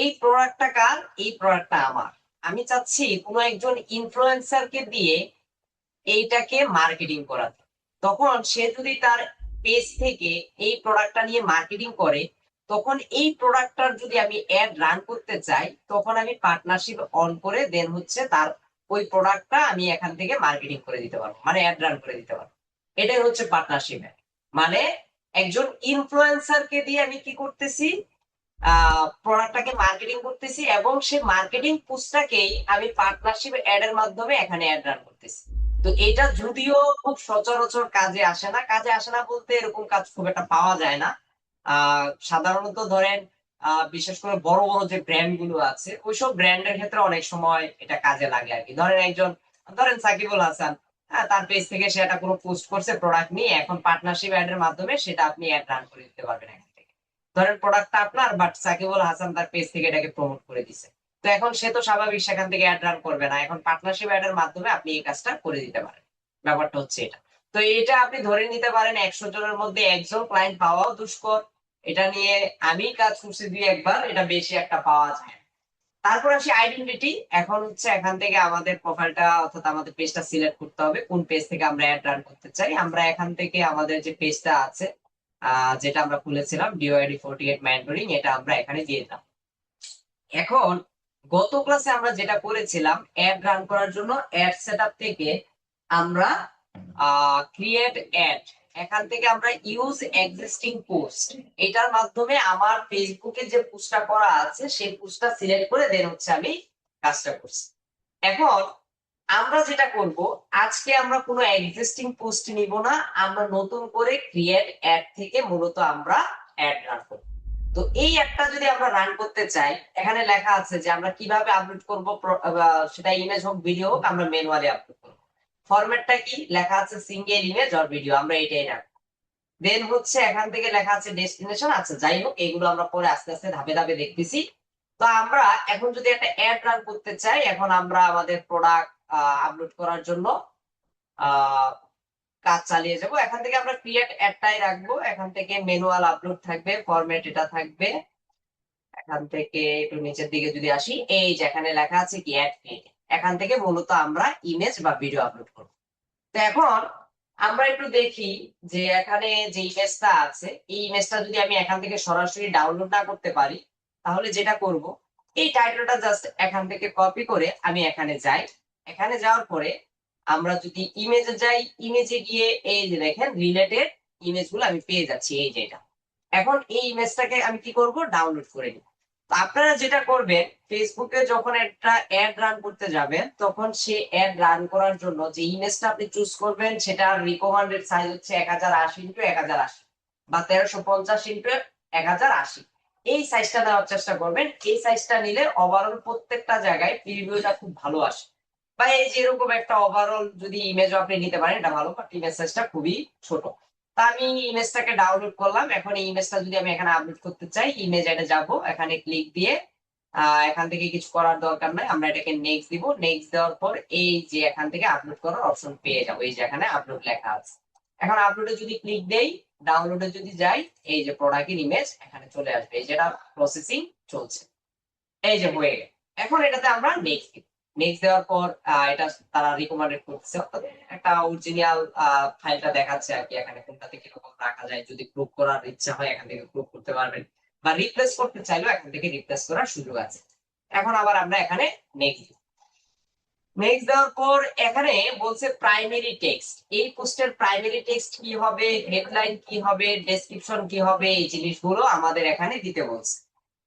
এই প্রোডাক্টটা কার, এই প্রোডাক্টটা আমার, আমি চাচ্ছি কোনো একজন ইনফ্লুয়েন্সারকে দিয়ে এইটাকে মার্কেটিং করাতে। তখন সে যদি তার পেজ থেকে এই প্রোডাক্টটা নিয়ে মার্কেটিং করে, তখন এই প্রোডাক্টটার যদি আমি অ্যাড রান করতে চাই, তখন আমি পার্টনারশিপ অন করে দেন হচ্ছে তার ওই প্রোডাক্টটা আমি এখান থেকে মার্কেটিং করে দিতে পারবো, মানে অ্যাড রান করে দিতে পারবো। এটাই হচ্ছে পার্টনারশিপ। মানে একজন ইনফ্লুয়েন্সারকে দিয়ে আমি কি করতেছি, প্রোডাক্টটাকে মার্কেটিং করতেছি, এবং সেই মার্কেটিং পোস্টটাকেই আমি পার্টনারশিপ অ্যাড এর মাধ্যমে এখানে অ্যাড রান করতেছি। তো এটা যদিও খুব সচরাচর কাজে আসে না বলতে এরকম কাজ খুব একটা পাওয়া যায় না। সাধারণত ধরেন বিশেষ করে বড় বড় যে ব্র্যান্ড গুলো আছে ওইসব ব্র্যান্ডের ক্ষেত্রে অনেক সময় এটা কাজে লাগে আর কি। ধরেন সাকিবুল হাসান, হ্যাঁ, তার পেজ থেকে সে একটা কোনো পোস্ট করছে প্রোডাক্ট নিয়ে, এখন পার্টনারশিপ অ্যাড এর মাধ্যমে সেটা আপনি অ্যাড রান করে দিতে পারবেন এখান থেকে। ধরেন প্রোডাক্টটা আপনার, বাট সাকিবুল হাসান তার পেজ থেকে এটাকে প্রমোট করে দিছে, তো এখন সে তো স্বাভাবিক সেখান থেকে অ্যাড রান করবে না, এখন পার্টনারশিপ অ্যাড এর মাধ্যমে আপনি এই কাজটা করে দিতে পারেন। ব্যাপারটা হচ্ছে এটা। তো এটা আপনি ধরে নিতে পারেন 100 জনের মধ্যে একজন ক্লায়েন্ট পাওয়াও দুষ্কর। এটা নিয়ে আমি কাজ করছি 2-1 বার, এটা বেশি একটা পাওয়া যায় না। তারপর আসি আইডেন্টিটি। এখন হচ্ছে এখান থেকে আমাদের প্রোফাইলটা অর্থাৎ আমাদের পেজটা সিলেক্ট করতে হবে, কোন পেজ থেকে আমরা অ্যাড রান করতে চাই। আমরা এখান থেকে আমাদের যে পেজটা আছে, যেটা আমরা খুলেছিলাম DYD48 মেন্টরিং, এটা আমরা এখানে দিয়ে দিলাম। এখন গত ক্লাসে আমরা যেটা করেছিলাম, অ্যাড রান করার জন্য অ্যাড সেটআপ থেকে আমরা ক্রিয়েট অ্যাড, এখান থেকে আমরা ইউজ এক্সিস্টিং পোস্ট, এটার মাধ্যমে আমার ফেসবুকে যে পোস্টটা করা আছে সেই পোস্টটা সিলেক্ট করে দেন হচ্ছে আমি কাজটা করছি। এখন আমরা যেটা করব, আজকে আমরা কোনো এক্সিস্টিং পোস্ট নিব না, আমরা নতুন করে ক্রিয়েট অ্যাড থেকে মূলত আমরা অ্যাড রান করব। তো এই অ্যাডটা যদি আমরা রান করতে চাই, এখানে লেখা আছে যে আমরা কিভাবে আপলোড করব, সেটা ইমেজ হোক ভিডিও হোক, আমরা ম্যানুয়ালি আপলোড করব। ফরম্যাটটা কি লেখা আছে, সিঙ্গেল ইমেজ অর ভিডিও, আমরা এটাই রাখবো। দেন হচ্ছে এখান থেকে লেখা আছে ডেস্টিনেশন, আচ্ছা যাই হোক এগুলো আমরা পরে আস্তে আস্তে ধাপে ধাপে দেখতেছি। তো আমরা এখন যদি একটা অ্যাড রান করতে চাই, এখন আমরা আমাদের প্রোডাক্ট আপলোড করার জন্য কাজ চালিয়ে যাব। এখান থেকে আমরা ক্রিয়েট অ্যাডটাই রাখবো, এখান থেকে ম্যানুয়াল আপলোড থাকবে, ফরম্যাট এটা থাকবে। এখান থেকে একটু নিচের দিকে যদি আসি, এই যে এখানে লেখা আছে কি অ্যাড ক্রিয়েট, এখান থেকে মূলত আমরা ইমেজ বা ভিডিও আপলোড করব। তো এখন আমরা একটু দেখি যে এখানে যে ইমেজটা আছে, এই ইমেজটা যদি আমি এখান থেকে সরাসরি ডাউনলোড না করতে পারি, তাহলে যেটা করব, এই টাইটেলটা জাস্ট এখান থেকে কপি করে আমি এখানে যাই। এখানে যাওয়ার পরে আমরা যদি ইমেজে যাই, ইমেজে গিয়ে এই যে দেখেন রিলেটেড ইমেজগুলো আমি পেয়ে যাচ্ছি, এই যে এটা। এখন এই ইমেজটাকে আমি কি করব, ডাউনলোড করে নিব। তো আপনারা যেটা করবেন, ফেসবুকে যখন একটা অ্যাড রান করতে যাবেন, তখন সে অ্যাড রান করার জন্য যে ইমেজটা আপনি চুজ করবেন, সেটা রিকমেন্ডেড সাইজ হচ্ছে 1080x1080 বা 1350x1080। এই সাইজটা নেওয়ার চেষ্টা করবেন। এই সাইজটা নিলে ওভারঅল প্রত্যেকটা জায়গায় প্রিভিউটা খুব ভালো আসে। বা এই যেরকম একটা ওভারঅল যদি ইমেজ আপনি নিতে পারেন, এটা ভালো, বাট ইমেজ সাইজটা খুবই ছোট। তা আমি ইমেজটাকে ডাউনলোড করলাম। এখন এই ইমেজটা যদি আমি এখানে আপলোড করতে চাই, ইমেজ এটা যাব, এখানে ক্লিক দিয়ে এখান থেকে কিছু করার দরকার নাই, আমরা এটাকে নেক্সট দিব। নেক্সট দেওয়ার পর এই যে এখান থেকে আপলোড করার অপশন পেয়ে যাবো, এই যে এখানে আপলোড লেখা আছে। এখন আপলোডে যদি ক্লিক দেই, ডাউনলোডে যদি যাই, এই যে প্রোডাক্টের ইমেজ এখানে চলে আসবে, এই যেটা প্রসেসিং চলছে, এই যে হয়ে গেল। এখন এটাতে আমরা নেক্সট দিব। নেক্সট দেওয়ার পর এটা তারা রিকমেন্ডেড করছে, অর্থাৎ একটা অরিজিনাল ফাইলটা দেখাচ্ছে আর কি, এখানে কোনটাতে কিরকম রাখা যায়। যদি গ্রুপ করার ইচ্ছা হয় এখান থেকে গ্রুপ করতে পারবেন, বা রিপ্লেস করতে চাইলেও এখান থেকে রিপ্লেস করার সুযোগ আছে। এখন আবার আমরা এখানে নেক্সট দিব। নেক্সট দেওয়ার পর এখানে বলছে প্রাইমারি টেক্সট। এই পোস্টের প্রাইমারি টেক্সট কি হবে, হেডলাইন কি হবে, ডেসক্রিপশন কি হবে, এই জিনিসগুলো আমাদের এখানে দিতে বলছে।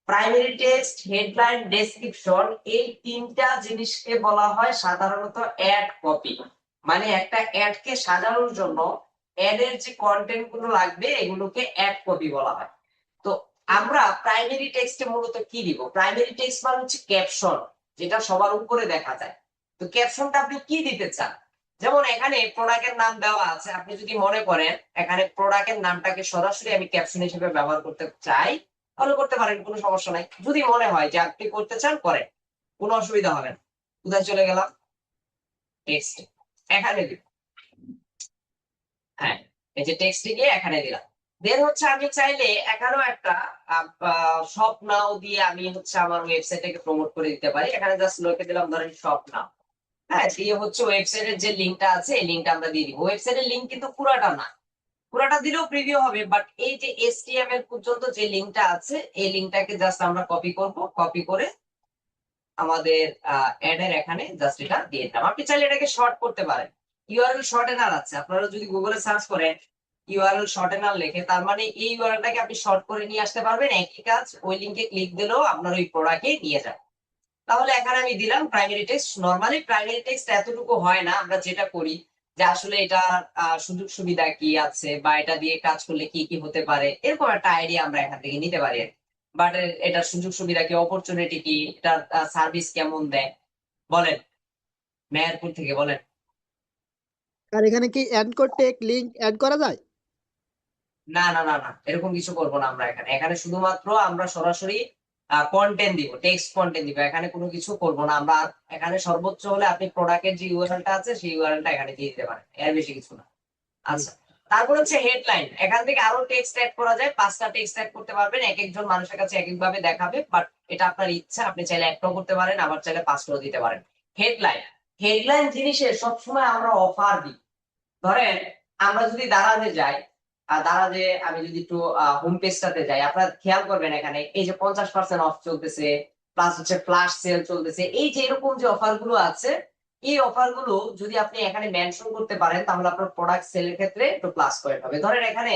প্রাইমারি টেক্সট, হেডলাইন, ডেসক্রিপশন, এই তিনটা জিনিসকে বলা হয় সাধারণত অ্যাড কপি। মানে একটা অ্যাড কে সাজানোর জন্য অ্যাড এর যে কন্টেন্ট গুলো লাগবে এগুলোকে অ্যাড কপি বলা হয়। তো আমরা প্রাইমারি টেক্সটে মূলত কি দিব, প্রাইমারি টেক্সট মানে হচ্ছে ক্যাপশন, যেটা সবার উপরে দেখা যায়। তো ক্যাপশনটা আপনি কি দিতে চান, যেমন এখানে প্রোডাক্টের নাম দেওয়া আছে, আপনি যদি মনে করেন এখানে প্রোডাক্টের নামটাকে সরাসরি আমি ক্যাপশন হিসেবে ব্যবহার করতে চাই, তাহলে করতে পারেন, কোনো সমস্যা নাই। যদি মনে হয় যে আপনি করতে চান, করেন, কোনো অসুবিধা হবে না। কোথায় চলে গেলাম, টেক্সট, এখানে দিব, হ্যাঁ, এই যে টেক্সটে গিয়ে এখানে দিলাম। দেন হচ্ছে আমি চাইলে এখানেও একটা শপ নাও দিয়ে আমি হচ্ছে আমার ওয়েবসাইটটাকে প্রমোট করে দিতে পারি। এখানে জাস্ট লিখে দিলাম ধরেন শপ নাও, হ্যাঁ, দিয়ে হচ্ছে ওয়েবসাইটের যে লিঙ্কটা আছে এই লিঙ্কটা আমরা দিয়ে দিব। ওয়েবসাইটের লিঙ্ক কিন্তু পুরাটা না, পুরাটা দিলেও প্রিভিউ হবে, বাট এই যে HTML পর্যন্ত যে লিঙ্কটা আছে এই লিঙ্কটাকে জাস্ট আমরা কপি করব, কপি করে আমাদের অ্যাড এর এখানে জাস্ট এটা দিয়ে দিলাম। আপনি চাইলে এটাকে শর্ট করতে পারেন, ইউআরএল শর্টেনার আছে, আপনারা যদি গুগলে সার্চ করেন ইউআরএল শর্টে না লিখে, তার মানে এই ইউআরএলটাকে আপনি শর্ট করে নিয়ে আসতে পারবেন, একই কাজ ওই লিঙ্কে ক্লিক দিলেও আপনার ওই প্রোডাক্টে নিয়ে যাবে। তাহলে এখানে আমি দিলাম primary text. Normally primary text এতটুকু হয় না, আমরা যেটা করি যে আসলে এটা সুযোগ সুবিধা কি আছে বা এটা দিয়ে কাজ করলে কি কি হতে পারে, এরকম একটা আইডিয়া আমরা এখান থেকে নিতে পারি। বাট এটার সুযোগ সুবিধা কি, অপরচুনিটি কি, এটার সার্ভিস কেমন দেয়, বলেন মেহেরপুর থেকে বলেন। আর এখানে কি অ্যাড করতে লিংক অ্যাড করা যায়? না না না না, এরকম কিছু করবো না আমরা এখানে। এখানে শুধুমাত্র আমরা সরাসরি কন্টেন্ট দিব, টেক্সট কন্টেন্ট দিব, এখানে কোনো কিছু করবো না আমরা। এখানে সর্বোচ্চ হলে আপনি প্রোডাক্টের যে ইউআরএলটা আছে সেই ইউআরএলটা এখানে দিয়ে দিতে পারেন, এর বেশি কিছু না। আচ্ছা, তারপর হচ্ছে হেডলাইন। এখান থেকে আরো টেক্সট অ্যাড করা যায়, 5টা টেক্সট অ্যাড করতে পারবেন, এক একজন মানুষের কাছে এক একভাবে দেখাবে, বাট এটা আপনার ইচ্ছা, আপনি চাইলে একটাও করতে পারেন, আবার চাইলে 5টাও দিতে পারেন। হেডলাইন, হেডলাইন জিনিসে সবসময় আমরা অফার দিই। ধরেন আমরা যদি দারাজে যাই, দারাজে আমি যদি একটু হোম পেজটাতে যাই, আপনারা খেয়াল করবেন এখানে এই যে 50% অফ চলতেছে, প্লাস হচ্ছে ফ্ল্যাশ সেল চলতেছে, এই যে এরকম যে অফার গুলো আছে, এই অফার গুলো যদি আপনি এখানে মেনশন করতে পারেন তাহলে আপনার প্রোডাক্ট সেলের ক্ষেত্রে একটু প্লাস পয়েন্ট হবে। ধরেন এখানে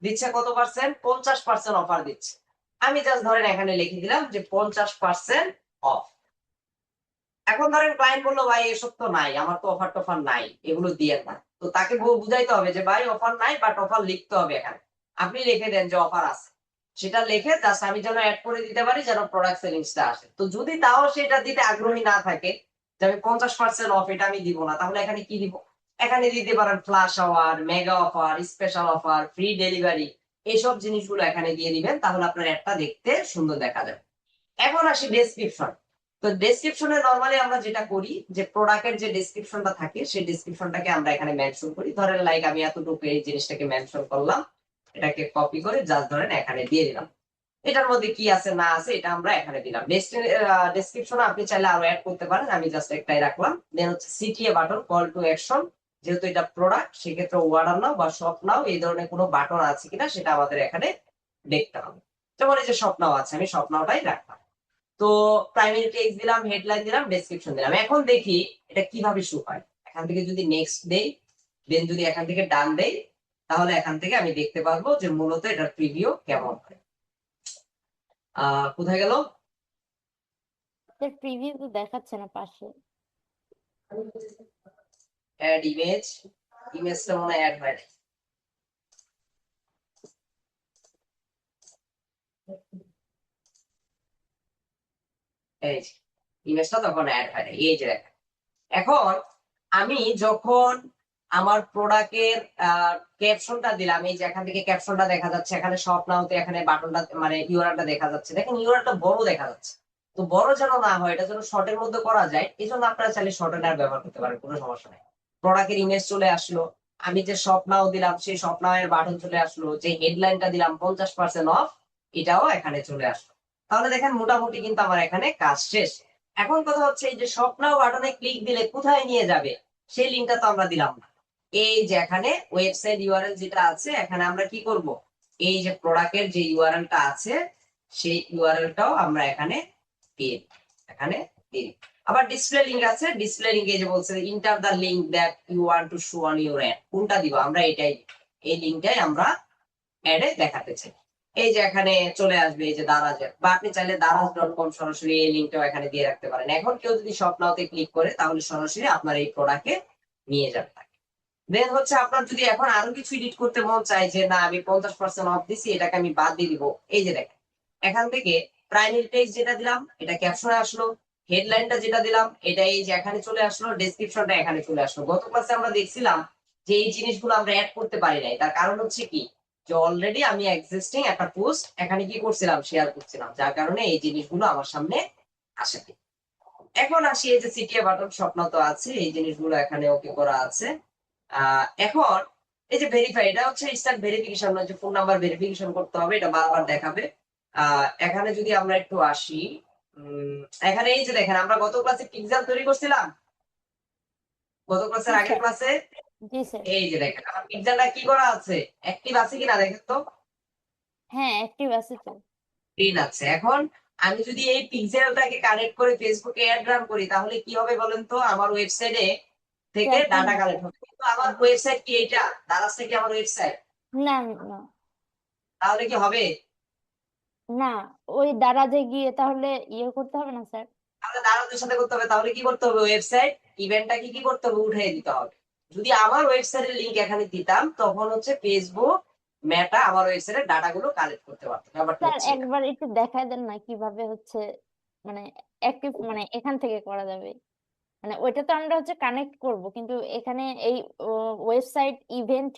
দিচ্ছে কত পার্সেন্ট, 50% অফার দিচ্ছে, আমি জাস্ট ধরেন এখানে লিখে দিলাম যে 50% অফ। এখন ধরেন ক্লায়েন্ট বললো ভাই এসব তো নাই, আমার তো অফার টফার নাই, এগুলো দিয়ে না। তো তাকে বুঝাইতে হবে যে ভাই অফার নাই, বাট অফার লিখতে হবে এখানে। আপনি লিখে দেন যে অফার আছে, সেটা লিখে জাস্ট আমি যেন অ্যাড করে দিতে পারি, যেন প্রোডাক্ট সেলিংসটা আসে। তো যদি তাও সেটা দিতে আগ্রহী না থাকে যে আমি 50% অফ এটা আমি দিব না, তাহলে এখানে কি দিব, এখানে দিতে পারেন flash hour, mega offer, special offer, free delivery, এইসব জিনিসগুলো এখানে দিয়ে দিবেন, তাহলে আপনার অ্যাডটা দেখতে সুন্দর দেখা যাবে। এখন আসি ডেসক্রিপশন। তো ডেসক্রিপশনে নরমালি আমরা যেটা করি যে প্রোডাক্টের যে ডেসক্রিপশনটা থাকে সেই ডেসক্রিপশনটাকে আমরা এখানে মেনশন করি। ধরেন লাইক আমি এতটুকু এই জিনিসটাকে মেনশন করলাম, এটাকে কপি করে জাস্ট ধরেন এখানে দিয়ে দিলাম, এটার মধ্যে কি আছে না আছে এটা আমরা এখানে দিলাম। ডেসক্রিপশনে আপনি চাইলে আরো অ্যাড করতে পারেন, আমি জাস্ট একটাই রাখলাম। দেন হচ্ছে CTA button, call to action, যেহেতু এটা প্রোডাক্ট সেক্ষেত্রে অর্ডার নাও বা শপ নাও এই ধরনের কোনো বাটন আছে কিনা সেটা আমাদের এখানে দেখতে হবে। যেমন এই যে শপ নাও আছে, আমি শপ নাওটাই রাখলাম। তো প্রাইমারি টেক্সট দিলাম, হেডলাইন দিলাম, ডেসক্রিপশন দিলাম। এখন দেখি এটা কিভাবে শো হয়। এখান থেকে যদি নেক্সট দেই, দেন যদি এখান থেকে ডান দেই, তাহলে এখান থেকে আমি দেখতে পারবো যে মূলত এটার প্রিভিউ কেমন হয়। কোথায় গেল, প্রিভিউ তো দেখাচ্ছে না পাশে। অ্যাড ইমেজ, ইমেজটা মনে হয় অ্যাড হয় নাই। এই যে ইমেজটা তখন অ্যাড হয় নাই, এই যে দেখেন। এখন আমি যখন আমার প্রোডাক্টের ক্যাপশনটা দিলাম, এই যে এখান থেকে ক্যাপশনটা দেখা যাচ্ছে, এখানে শপ নাওতে এখানে বাটনটা মানে ইউআরএলটা দেখা যাচ্ছে, দেখেন ইউআরএলটা বড় দেখা যাচ্ছে। তো বড় যেন না হয়, এটা যেন শর্টের মধ্যে করা যায়, এই জন্য আপনারা চাইলে শর্টেনার ব্যবহার করতে পারেন, কোনো সমস্যা নেই। প্রোডাক্টের ইমেজ চলে আসলো, আমি যে শপ নাও দিলাম সেই শপ নাও এর বাটন চলে আসলো, যে হেডলাইনটা দিলাম 50% অফ, এটাও এখানে চলে আসলো। তাহলে দেখেন মোটামুটি কিন্তু আমার এখানে কাজ শেষ। এখন কথা হচ্ছে এই যে শপ নাও বাটনে ক্লিক দিলে কোথায় নিয়ে যাবে সেই লিঙ্কটা তো আমরা দিলাম না। এই যে এখানে ওয়েবসাইট ইউআরএল যেটা আছে, এখানে আমরা কি করব, এই যে প্রোডাক্টের যে ইউআরএলটা আছে সেই ইউআরএলটাও আমরা এখানে দিয়ে দিই, এখানে দিই। আবার ডিসপ্লে লিংক আছে, ডিসপ্লে লিংকে যে বলছে enter the link that you want to show on your ad, কোনটা দিব আমরা, এটাই, এই লিংকটাই আমরা অ্যাডে দেখাতে চাই। এই যে এখানে চলে আসবে এই যে দারাজের, বা আপনি চাইলে দারাজ.com সরাসরি এই লিংকটাও এখানে দিয়ে রাখতে পারেন। এখন কেউ যদি শপ নাওতে ক্লিক করে তাহলে সরাসরি আপনার এই প্রোডাক্টে নিয়ে যাবে। দেন হচ্ছে আপনার যদি এখন আরো কিছু এডিট করতে মন চায় যে না আমি 50% অফ দিছি, এটাকে আমি বাদ দিয়ে দিব, এই যে দেখেন এখান থেকে প্রাইমারি টেক্সট যেটা দিলাম এটা ক্যাপশনে আসলো, হেডলাইনটা যেটা দিলাম এটা এই যে এখানে চলে আসলো, ডেসক্রিপশনটা এখানে চলে আসলো। গত ক্লাসে আমরা দেখছিলাম যে এই জিনিসগুলো আমরা অ্যাড করতে পারি নাই, তার কারণ হচ্ছে কি যে অলরেডি আমি এক্সিস্টিং একটা পোস্ট এখানে কি করছিলাম, শেয়ার করছিলাম, যার কারণে এই জিনিসগুলো আমার সামনে আসে। এখন আসি এই যে সিটিএ বাটন, স্বপ্ন তো আছে, এই জিনিসগুলো এখানে ওকে করা আছে। এখন এই যে ভেরিফাই, এটা হচ্ছে স্টার্ট ভেরিফিকেশন, যে ফোন নাম্বার ভেরিফিকেশন করতে হবে, এটা বারবার দেখাবে। এখানে যদি আমরা একটু আসি, এখানে এই যে দেখেন আমরা গত ক্লাসে পিক্সেল তৈরি করছিলাম, গত ক্লাসের আগের ক্লাসে, জি স্যার। এই যে দেখেন আমার পিক্সেলটা কি করা আছে, অ্যাক্টিভ আছে কিনা দেখেন তো, হ্যাঁ অ্যাক্টিভ আছে তো। গ্রিন আছে। এখন আমি যদি এই পিক্সেলটাকে কানেক্ট করে ফেসবুকে অ্যাড রান করি তাহলে কি হবে বলেন তো, আমার ওয়েবসাইটে থেকে ডাটা কালেক্ট হবে। কিন্তু আমার ওয়েবসাইট কি এইটা, দারাজ থেকে আমার ওয়েবসাইট, না না তাহলে কি হবে? না, ওই দারাজে গিয়ে তাহলে ইয়ে করতে হবে না স্যার? তাহলে দালালদের সাথে করতে হবে। তাহলে কি করতে হবে? ওয়েবসাইট ইভেন্টটাকে কি করতে হবে? উঠিয়ে দিতে হবে। যদি আমার ওয়েবসাইটের লিংক এখানে দিতাম তখন হচ্ছে ফেসবুক মেটা আমার ওয়েবসাইটের ডাটাগুলো কালেক্ট করতে পারতো। ব্যাপারটা স্যার হচ্ছে এটা। একবার একটু দেখায় দেন না কিভাবে হচ্ছে মানে অ্যাক্টিভ মানে এখান থেকে করা যাবে। মানে ওইটা তো আমরা হচ্ছে কানেক্ট করব, কিন্তু এখানে এই ওয়েবসাইট ইভেন্ট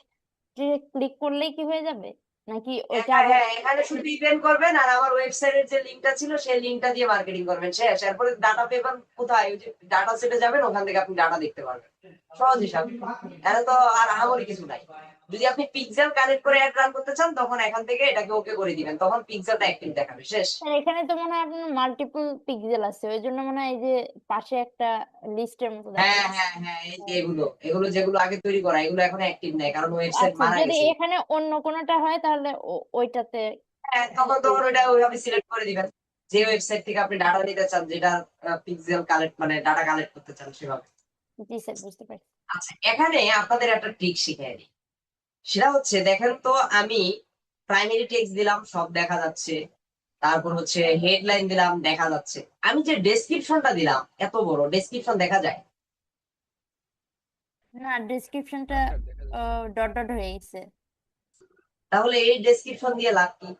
ক্লিক করলেই কি হয়ে যাবে, নাকি ওইটা হ্যাঁ আবার? হ্যাঁ, এখানে শুধু ইভেন্ট করবেন আর আমার ওয়েবসাইটের যে লিংকটা ছিল সেই লিংকটা দিয়ে মার্কেটিং করবেন, শেষ। এরপরে ডাটা পেপার কোথায়? ওই যে ডাটা সেটে যাবেন, ওখান থেকে আপনি ডাটা দেখতে পারবেন। সহজ হিসাব। এখানে তো আর আহামরি কিছু নাই। যদি আপনি পিক্সেল কানেক্ট করে অ্যাড রান করতে চান তখন এখান থেকে এটাকে ওকে করে দিবেন, তখন পিক্সেলটা অ্যাক্টিভ দেখাবে, শেষ। স্যার এখানে তো মনে হয় আপনার মাল্টিপল পিক্সেল আছে, ওই জন্য মনে হয় এই যে পাশে একটা লিস্টের মতো হ্যাঁ দেখাচ্ছে। হ্যাঁ হ্যাঁ, এই যে এগুলো এগুলো যেগুলো আগে তৈরি করা, এগুলো এখন অ্যাক্টিভ নেই, কারণ ওয়েবসাইট আচ্ছা, মারা যদি গেছে। এখানে অন্য কোনোটা হয় তাহলে ওইটাতে। হ্যাঁ, তখন তখন ওইটা ওইভাবে সিলেক্ট করে দিবেন, যে ওয়েবসাইট থেকে আপনি ডাটা নিতে চান, যেটা পিক্সেল কালেক্ট মানে ডাটা কালেক্ট করতে চান সেভাবে। জি স্যার, বুঝতে পারছি। আচ্ছা, এখানে আপনাদের একটা ট্রিক শিখিয়ে দিই। সেটা হচ্ছে, দেখেন তো, আমি প্রাইমারি টেক্সট দিলাম, সব দেখা যাচ্ছে। তারপর হচ্ছে হেডলাইন দিলাম, দেখা যাচ্ছে। আমি যে ডেসক্রিপশনটা দিলাম, এত বড় ডেসক্রিপশন দেখা যায়? না, ডেসক্রিপশনটা স্যার দেখা যাচ্ছে। ডট ডট হয়ে গেছে। তাহলে এই ডেসক্রিপশন দিয়ে লাভ কি?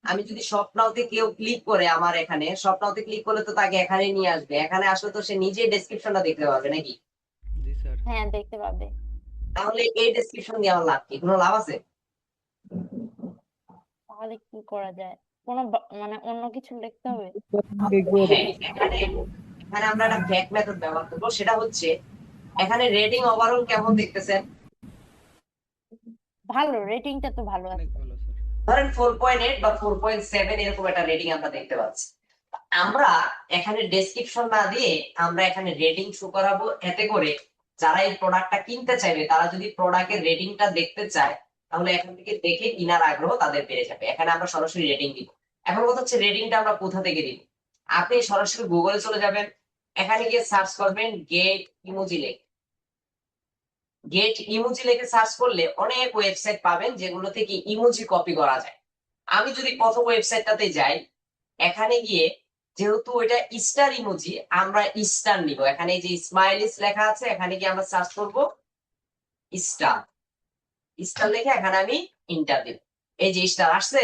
আমি যদি স্বপ্নাওতে কেউ ক্লিক করে, আমার এখানে স্বপ্নাওতে ক্লিক করলে তো তাকে এখানে নিয়ে আসবে, এখানে আসলে তো সে নিজে ডেসক্রিপশনটা দেখতে পারবে নাকি? জি স্যার। হ্যাঁ, দেখতে পাবে। তাহলে এই ডেসক্রিপশন দিয়ে আমার লাভ কি? কোনো লাভ আছে? তাহলে কি করা যায়? কোনো মানে অন্য কিছু লিখতে হবে? হ্যাঁ, এখানে এখানে আমরা একটা ফ্যাক্ট মেথড ব্যবহার করবো। সেটা হচ্ছে, এখানে রেটিং ওভারঅল কেমন দেখতেছেন? ভালো, রেটিংটা তো ভালো অনেক আছে। ভালো স্যার। ধরেন 4.8 বা 4.7 এরকম একটা রেটিং আমরা দেখতে পাচ্ছি। আমরা এখানে ডেসক্রিপশন না দিয়ে আমরা এখানে রেটিং শো করাবো, এতে করে যারা এই প্রোডাক্টটা কিনতে চাইবে তারা যদি প্রোডাক্টের রেটিংটা দেখতে চায় তাহলে এখান থেকে দেখে কেনার আগ্রহ তাদের বেড়ে যাবে। এখানে আমরা সরাসরি রেটিং দিব। এখন কথা হচ্ছে, রেটিংটা আমরা কোথা থেকে দিব? আপনি সরাসরি গুগলে চলে যাবেন, এখানে গিয়ে সার্চ করবেন গেট ইমোজি লেখ। গেট ইমোজি লেখে সার্চ করলে অনেক ওয়েবসাইট পাবেন যেগুলো থেকে ইমোজি কপি করা যায়। আমি যদি প্রথম ওয়েবসাইটটাতে যাই, এখানে গিয়ে যেহেতু ওইটা স্টার ইমোজি, আমরা স্টার নিব। এখানে এই যে স্মাইলিস লেখা আছে, এখানে গিয়ে আমরা সার্চ করব স্টার। স্টার লিখে এখানে আমি ইন্টার দিব। এই যে স্টার আসছে।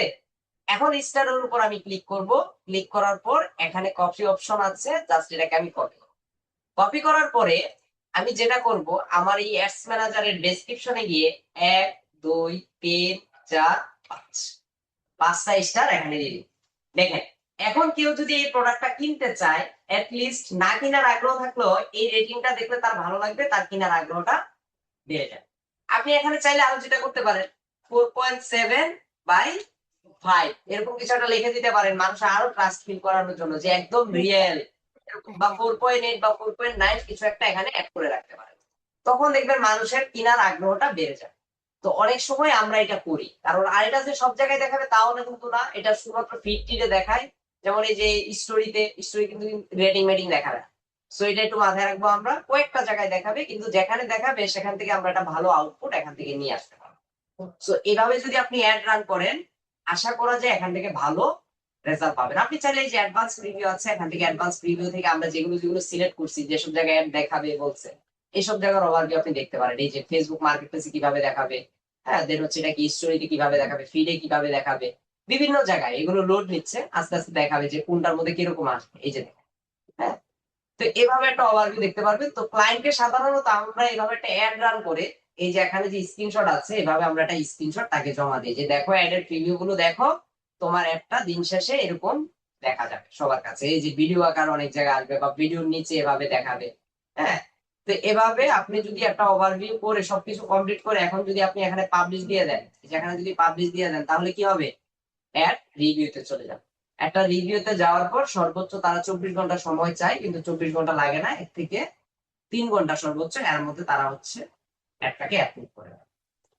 এখন স্টারের উপর আমি ক্লিক করব। ক্লিক করার পর এখানে কপি অপশন আছে, জাস্ট এটাকে আমি কপি করব। কপি করার পরে আমি যেটা করব, আমার এই অ্যাডস ম্যানেজারের ডেসক্রিপশনে গিয়ে 1 2 3 4 5 5টা স্টার এখানে দিয়ে দিই। দেখেন, এখন কেউ যদি এই প্রোডাক্টটা কিনতে চায়, লিস্ট না কেনার আগ্রহ থাকলেও এই রেটিংটা দেখলে তার ভালো লাগবে, তার কেনার আগ্রহটা বেড়ে যাবে। আপনি এখানে চাইলে আরো যেটা করতে পারেন, 4.7/5 এরকম কিছু একটা লিখে দিতে পারেন, মানুষ আরো ট্রাস্ট ফিল করানোর জন্য যে একদম রিয়েল। বা 4.8 বা 4.9 কিছু একটা এখানে অ্যাড করে রাখতে পারেন। তখন দেখবেন মানুষের কেনার আগ্রহটা বেড়ে যায়। তো অনেক সময় আমরা এটা করি, কারণ আর এটা যে সব জায়গায় দেখাবে তাও না কিন্তু না, এটা শুধুমাত্র ফিডটিতে দেখায়। যেমন এই যে স্টোরি কিন্তু রেটিং মেটিং দেখাবে। সো এটা একটু মাথায় রাখবো, আমরা কয়েকটা জায়গায় দেখাবে, কিন্তু যেখানে দেখাবে সেখান থেকে আমরা একটা ভালো আউটপুট এখান থেকে নিয়ে আসতে পারবো। সো এভাবে যদি আপনি অ্যাড রান করেন, আশা করা যায় এখান থেকে ভালো রেজাল্ট পাবেন। আপনি চাইলে এই যে অ্যাডভান্স প্রিভিউ আছে, এখান থেকে অ্যাডভান্স প্রিভিউ থেকে আমরা যেগুলো যেগুলো সিলেক্ট করছি, যেসব জায়গায় অ্যাড দেখাবে বলছে, এইসব জায়গার ওভারভিউ আপনি দেখতে পারেন। এই যে ফেসবুক মার্কেটপ্লেসে কিভাবে দেখাবে, হ্যাঁ, দেন হচ্ছে এটা কি স্টোরিতে কিভাবে দেখাবে, ফিডে কিভাবে দেখাবে, বিভিন্ন জায়গায় এগুলো লোড নিচ্ছে, আস্তে আস্তে দেখাবে যে কোনটার মধ্যে কিরকম আসবে। এই যে দেখেন, হ্যাঁ। তো এভাবে একটা ওভারভিউ দেখতে পারবেন। তো ক্লায়েন্টকে সাধারণত আমরা এইভাবে একটা অ্যাড রান করে, এই যে এখানে যে স্ক্রিনশট আছে, এভাবে আমরা একটা স্ক্রিনশট তাকে জমা দিই যে দেখো অ্যাডের প্রিভিউ গুলো দেখো, তোমার একটা দিন শেষে এরকম দেখা যাবে সবার কাছে। এই যে ভিডিও আকার অনেক জায়গায় আসবে বা ভিডিওর নিচে এভাবে দেখাবে, হ্যাঁ। তো এভাবে আপনি যদি একটা ওভারভিউ করে সবকিছু কমপ্লিট করে এখন যদি আপনি এখানে পাবলিশ দিয়ে দেন, যেখানে যদি পাবলিশ দিয়ে দেন তাহলে কি হবে? অ্যাড রিভিউতে চলে যাবে। একটা রিভিউতে যাওয়ার পর সর্বোচ্চ তারা 24 ঘন্টা সময় চায়, কিন্তু 24 ঘন্টা লাগে না, 1 থেকে 3 ঘন্টা সর্বোচ্চ, এর মধ্যে তারা হচ্ছে অ্যাডটাকে অ্যাপ্রুভ করে দেয়।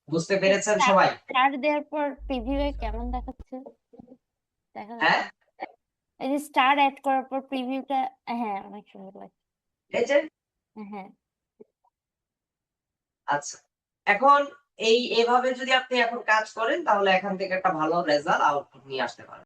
বুঝতে পেরেছেন সবাই? স্টার দেওয়ার পর প্রিভিউ এ কেমন দেখাচ্ছে? দেখা হ্যাঁ, যাচ্ছে এই যে স্টার অ্যাড করার পর প্রিভিউটা। হ্যাঁ, অনেক সুন্দর লাগছে। এই যে হ্যাঁ। আচ্ছা, এখন এভাবে যদি আপনি এখন কাজ করেন তাহলে এখান থেকে একটা ভালো রেজাল্ট আউটপুট নিয়ে আসতে পারেন।